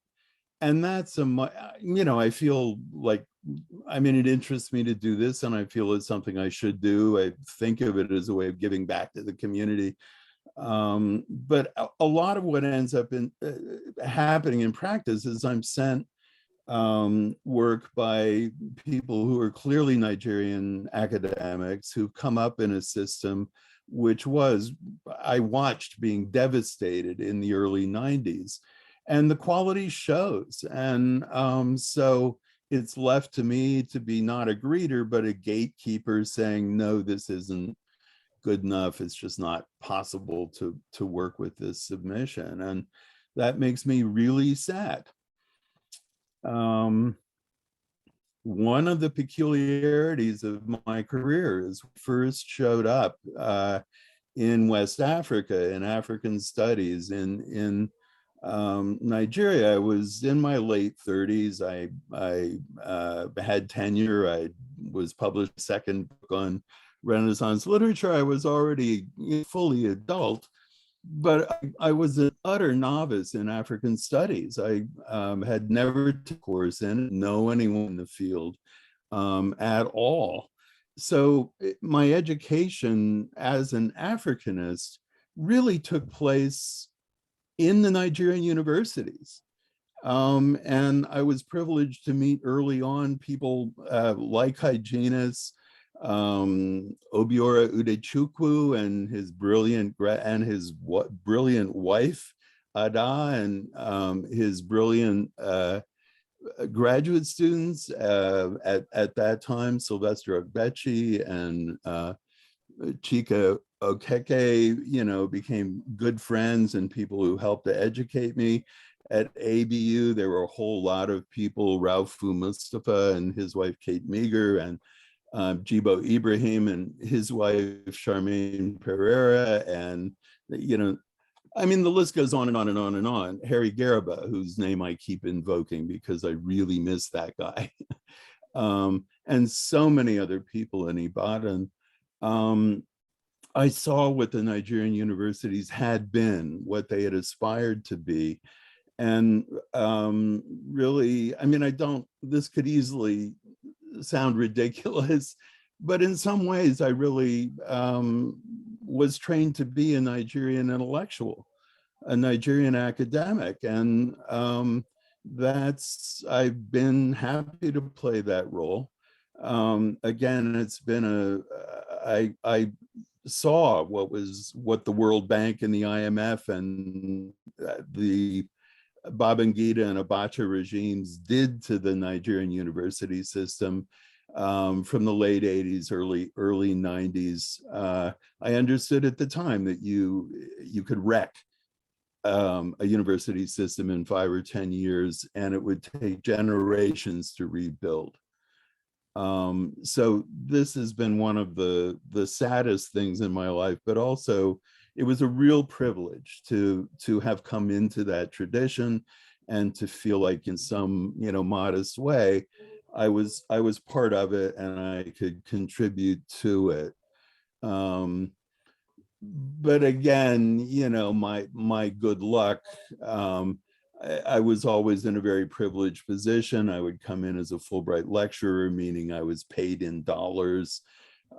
Speaker 2: And that's you know, I feel like, I mean, it interests me to do this, and I feel it's something I should do. I think of it as a way of giving back to the community. But a lot of what ends up happening in practice is I'm sent work by people who are clearly Nigerian academics who've come up in a system which was I watched being devastated in the early 90s. And the quality shows. And so it's left to me to be not a greeter, but a gatekeeper saying, no, this isn't good enough. It's just not possible to work with this submission. And that makes me really sad. One of the peculiarities of my career is first showed up in West Africa, in African studies, in Nigeria. I was in my late 30s. I had tenure. I was published second book on Renaissance literature. I was already fully adult, but I was an utter novice in African studies. I had never took a course in it, know anyone in the field at all. So my education as an Africanist really took place in the Nigerian universities. And I was privileged to meet early on people like hygienists, Obiora Udechukwu and his brilliant wife, Ada, and his brilliant graduate students at that time, Sylvester Ogbechi and Chika Okeke, became good friends and people who helped to educate me. At ABU, there were a whole lot of people, Raufu Mustafa and his wife, Kate Meager, and Jibo Ibrahim and his wife, Charmaine Pereira. And, I mean, the list goes on and on and on and on. Harry Garaba, whose name I keep invoking because I really miss that guy. And so many other really in Ibadan. I saw what the Nigerian universities had been, what they had aspired to be. And really, I mean, this could easily sound ridiculous, but in some ways I really was trained to be a Nigerian intellectual, a Nigerian academic. And I've been happy to play that role. Again, it's been I saw what the World Bank and the IMF and the Babangida and Abacha regimes did to the Nigerian university system from the late 80s, early 90s. I understood at the time that you could wreck a university system in 5 or 10 years, and it would take generations to rebuild. So this has been one of the saddest things in my life, but also it was a real privilege to have come into that tradition and to feel like in some modest way I was part of it and I could contribute to it. But again, my good luck, I was always in a very privileged position. I would come in as a Fulbright lecturer, meaning I was paid in dollars.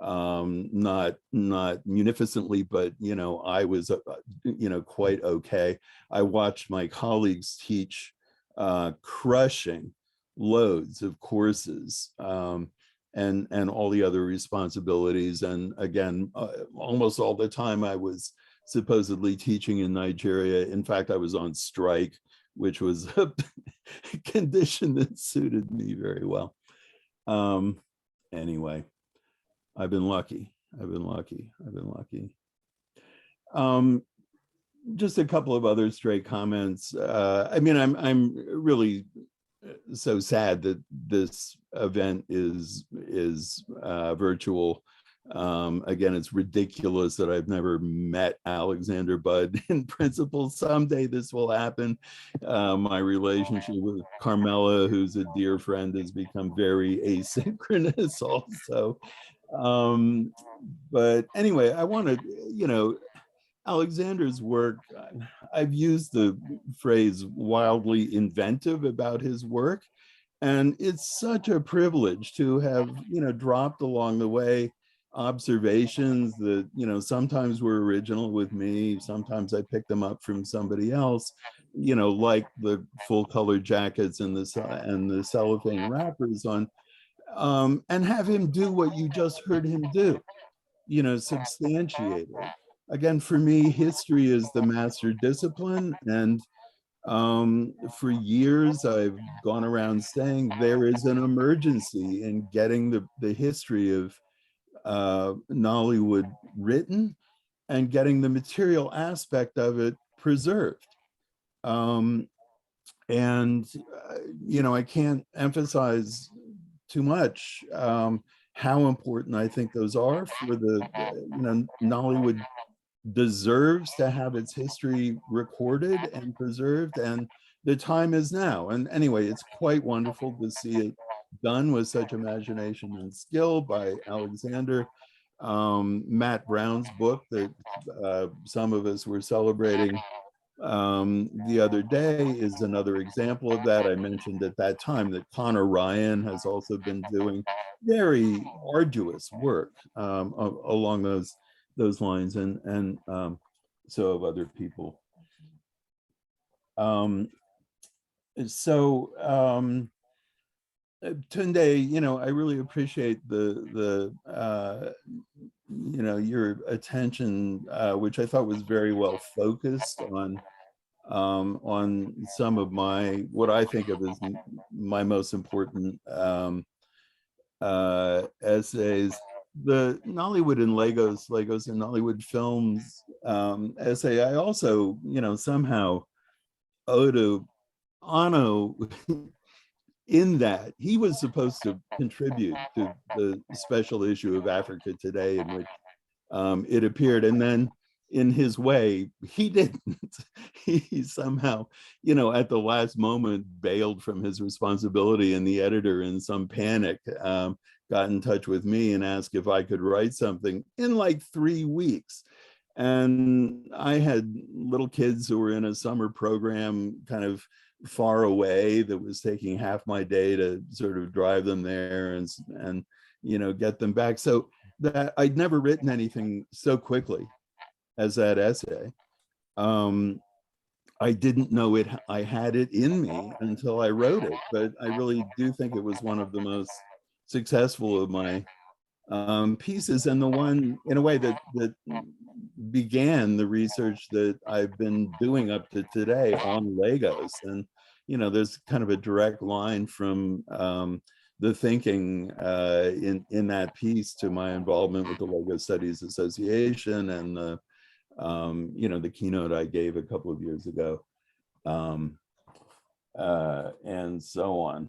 Speaker 2: Not munificently, but I was quite okay. I watched my colleagues teach crushing loads of courses and all the other responsibilities. And again, almost all the time I was supposedly teaching in Nigeria. In fact, I was on strike, which was a condition that suited me very well. Anyway. I've been lucky. Just a couple of other stray comments. I mean, I'm really so sad that this event is virtual. Again, it's ridiculous that I've never met Alexander Budd in principle. Someday this will happen. My relationship with Carmela, who's a dear friend, has become very asynchronous also. But anyway, I want to, Alexander's work, I've used the phrase wildly inventive about his work. And it's such a privilege to have, dropped along the way observations that, sometimes were original with me. Sometimes I picked them up from somebody else, like the full color jackets and the cellophane wrappers on. And have him do what you just heard him do, substantiated. Again, for me, history is the master discipline, and for years I've gone around saying there is an emergency in getting the history of Nollywood written and getting the material aspect of it preserved. I can't emphasize too much how important I think those are for Nollywood deserves to have its history recorded and preserved, and the time is now. And anyway, it's quite wonderful to see it done with such imagination and skill by Alexander. Matt Brown's book that some of us were celebrating the other day is another example of that. I mentioned at that time that Connor Ryan has also been doing very arduous work along those lines, and so have other people. Tunde, I really appreciate your attention, which I thought was very well focused on some of what I think of as my most important essays. The Nollywood and Lagos and Nollywood films essay, I also, somehow owe to Ano in that he was supposed to contribute to the special issue of Africa Today in which it appeared. And then in his way, he didn't. He somehow, at the last moment bailed from his responsibility, and the editor in some panic got in touch with me and asked if I could write something in like 3 weeks. And I had little kids who were in a summer program kind of far away that was taking half my day to sort of drive them there and get them back. So that I'd never written anything so quickly as that essay. I didn't know I had it in me until I wrote it, but I really do think it was one of the most successful of my pieces, and the one in a way that began the research that I've been doing up to today on Lagos. And there's kind of a direct line from the thinking in that piece to my involvement with the Lagos Studies Association and the keynote I gave a couple of years ago, and so on.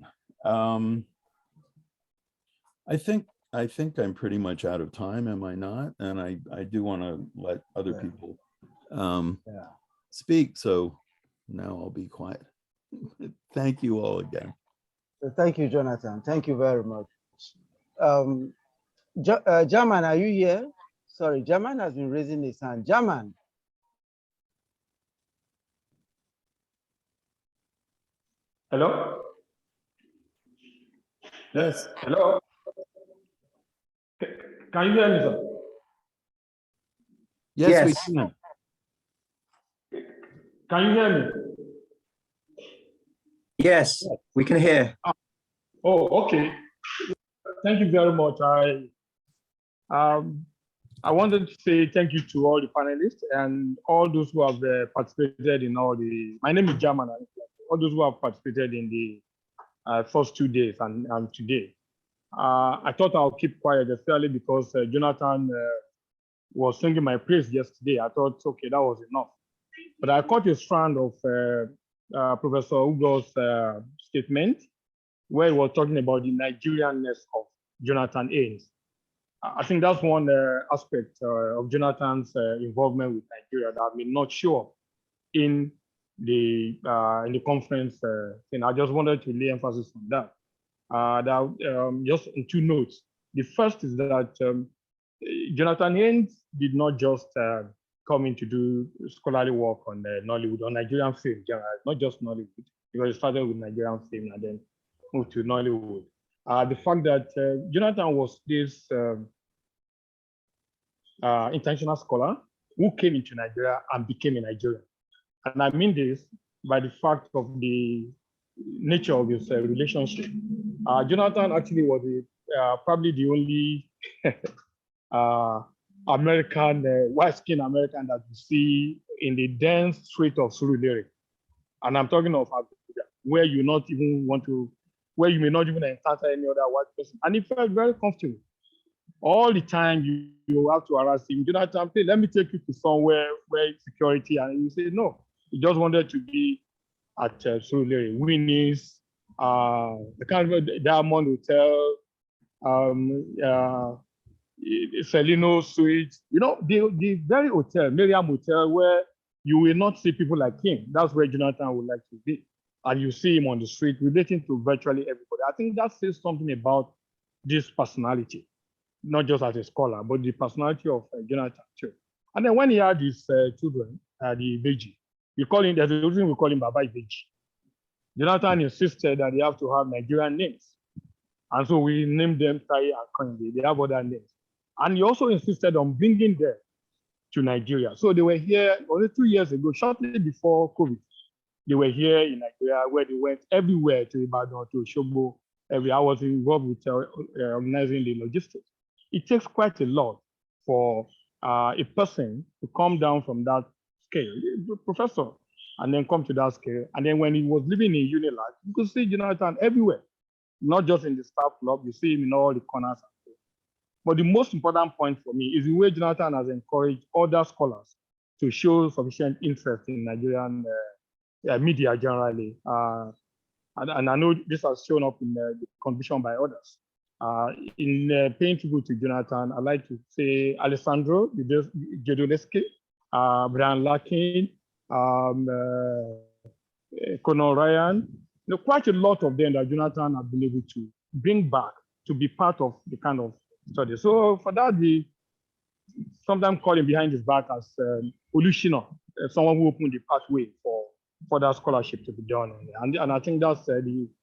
Speaker 2: I think I'm pretty much out of time, am I not? And I do want to let other people speak, so now I'll be quiet. Thank you all again.
Speaker 1: Thank you, Jonathan. Thank you very much. Jaman, are you here? Sorry, Jaman has been raising his hand. Jaman.
Speaker 10: Hello?
Speaker 2: Yes.
Speaker 10: Hello? Can you hear me, sir?
Speaker 2: Yes, we can.
Speaker 10: Can you hear me?
Speaker 8: Yes, we can hear.
Speaker 10: Oh, okay. Thank you very much. I wanted to say thank you to all the panelists and all those who have participated in my name is Jaman, all those who have participated in the first 2 days and today. I thought I'll keep quiet, especially because Jonathan was singing my praise yesterday. I thought, okay, that was enough. But I caught a strand of Professor Ugo's statement where he was talking about the Nigerianness of Jonathan Haynes. I think that's one aspect of Jonathan's involvement with Nigeria that I'm not sure in the conference thing. I just wanted to lay emphasis on that. Just in 2 notes. The first is that Jonathan Haynes did not just come in to do scholarly work on Nollywood, on Nigerian film, not just Nollywood, because he started with Nigerian film and then moved to Nollywood. The fact that Jonathan was this international scholar who came into Nigeria and became a Nigerian. And I mean this by the fact of the nature of his relationship. Jonathan actually was probably the only American, white-skinned American that you see in the dense street of Surulere. And I'm talking of Abuja, where you not even want to, where you may not even encounter any other white person. And it felt very comfortable. All the time you have to harass him. Jonathan, please, let me take you to somewhere where security, and you say no. He just wanted to be at Surulere, Winnie's, the kind of Diamond Hotel, Celino Suite, you know, the very hotel, Miriam Hotel, where you will not see people like him. That's where Jonathan would like to be. And you see him on the street relating to virtually everybody. I think that says something about this personality, not just as a scholar, but the personality of Jonathan too. And then when he had his children, the Ibeji, there's a reason we call him Baba Ibeji. Jonathan insisted that they have to have Nigerian names. And so we named them Tai and Kanye. They have other names. And he also insisted on bringing them to Nigeria. So they were here only 2 years ago, shortly before COVID. They were here in Nigeria, where they went everywhere to Ibadan, to Shogbo. I was involved with organizing the logistics. It takes quite a lot for a person to come down from that scale, professor, and then come to that scale. And then when he was living in Unilag, you could see Jonathan everywhere, not just in the staff club, you see him in all the corners. But the most important point for me is the way Jonathan has encouraged other scholars to show sufficient interest in Nigerian media generally. And I know this has shown up in the contribution by others. In paying tribute to Jonathan, I'd like to say Alessandro Jedoleski, Brian Larkin, Conor Ryan, you know, quite a lot of them that Jonathan has been able to bring back to be part of the kind of study. So for that, we sometimes call him behind his back as Olushina, someone who opened the pathway for that scholarship to be done. And I think that's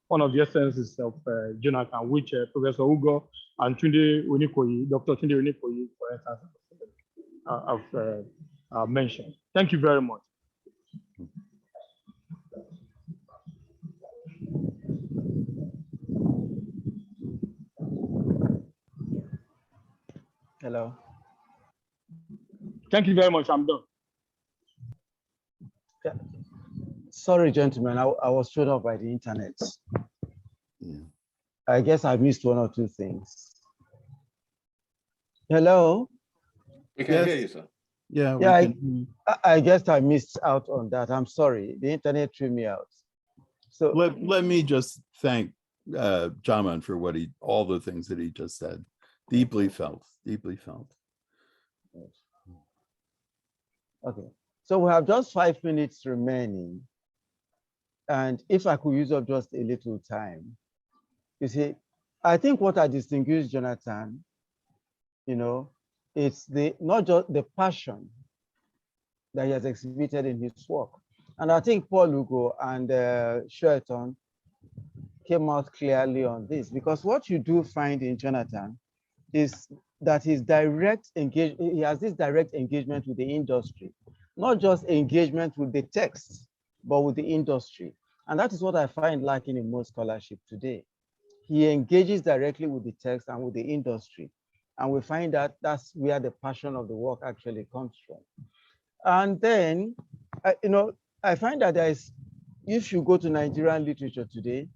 Speaker 10: one of the essences of Jonathan, which Professor Ugo and Tunde Onikoyi, Dr. Tunde Onikoyi, for instance, have mentioned. Thank you very much.
Speaker 1: Hello.
Speaker 10: Thank you very much. I'm done.
Speaker 1: Yeah. Sorry, gentlemen, I was shut off by the internet.
Speaker 2: Yeah.
Speaker 1: I guess I missed one or two things. Hello?
Speaker 6: We can hear you, sir.
Speaker 2: Yeah,
Speaker 1: Yeah, I guess I missed out on that. I'm sorry. The internet threw me out. So
Speaker 2: let me just thank Jaman for all the things that he just said. Deeply felt, deeply felt.
Speaker 1: Okay, so we have just 5 minutes remaining. And if I could use up just a little time, you see, I think what I distinguish Jonathan, you know, it's not just the passion that he has exhibited in his work. And I think Paul Ugo and Sherton came out clearly on this, because what you do find in Jonathan is that he has this direct engagement with the industry, not just engagement with the text, but with the industry. And that is what I find lacking in most scholarship today. He engages directly with the text and with the industry. And we find that that's where the passion of the work actually comes from. And then, you know, I find that if you go to Nigerian literature today,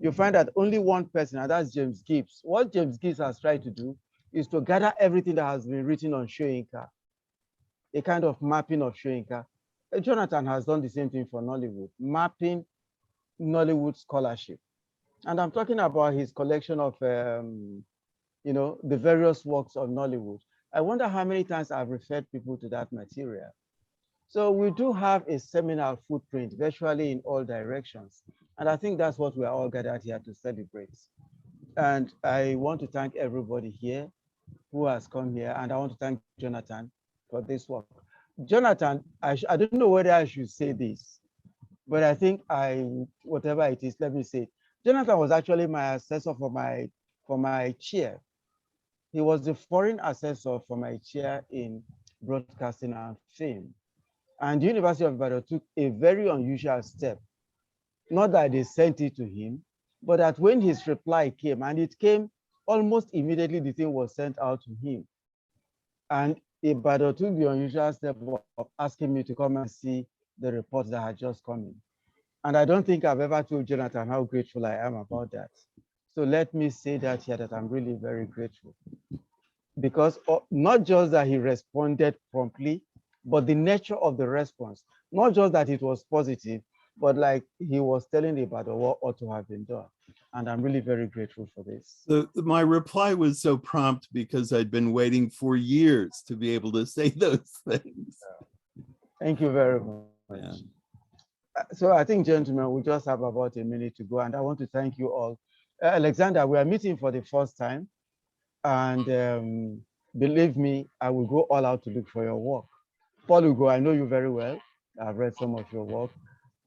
Speaker 1: you find that only one person, and that's James Gibbs. What James Gibbs has tried to do is to gather everything that has been written on Shoyinka, a kind of mapping of Shoyinka. Jonathan has done the same thing for Nollywood, mapping Nollywood scholarship. And I'm talking about his collection of, you know, the various works of Nollywood. I wonder how many times I've referred people to that material. So we do have a seminal footprint virtually in all directions. And I think that's what we are all gathered here to celebrate. And I want to thank everybody here who has come here. And I want to thank Jonathan for this work. Jonathan, I don't know whether I should say this, but I think whatever it is, let me say it. Jonathan was actually my assessor for my chair. He was the foreign assessor for my chair in broadcasting and film. And the University of Ibadan took a very unusual step. Not that they sent it to him, but that when his reply came, and it came almost immediately, the thing was sent out to him. And Ibadan took the unusual step of asking me to come and see the report that had just come in. And I don't think I've ever told Jonathan how grateful I am about that. So let me say that here, that I'm really very grateful. Because not just that he responded promptly, but the nature of the response, not just that it was positive, but like he was telling about what ought to have been done. And I'm really very grateful for this.
Speaker 2: My reply was so prompt because I'd been waiting for years to be able to say those things.
Speaker 1: Thank you very much.
Speaker 2: Yeah.
Speaker 1: So I think, gentlemen, we just have about a minute to go, and I want to thank you all. Alexander, we are meeting for the first time, and believe me, I will go all out to look for your work. Paul Ugo, I know you very well. I've read some of your work.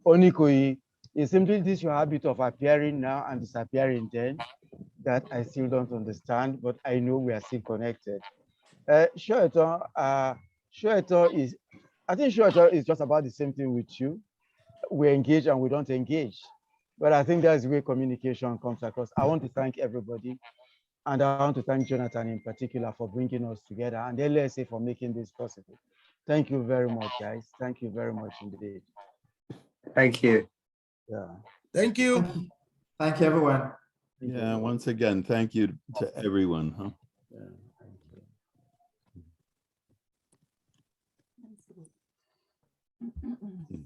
Speaker 1: Onikoyi, it's simply this your habit of appearing now and disappearing then that I still don't understand, but I know we are still connected. Shoeto is, I think Shoeto is just about the same thing with you. We engage and we don't engage. But I think that's where communication comes across. I want to thank everybody. And I want to thank Jonathan in particular for bringing us together, and the LSA for making this possible. Thank you very much, guys. Thank you very much indeed.
Speaker 8: Thank you.
Speaker 1: Yeah.
Speaker 11: Thank you.
Speaker 7: Thank you, everyone.
Speaker 2: Yeah, once again, thank you to everyone. Huh?
Speaker 1: Yeah. Thank you.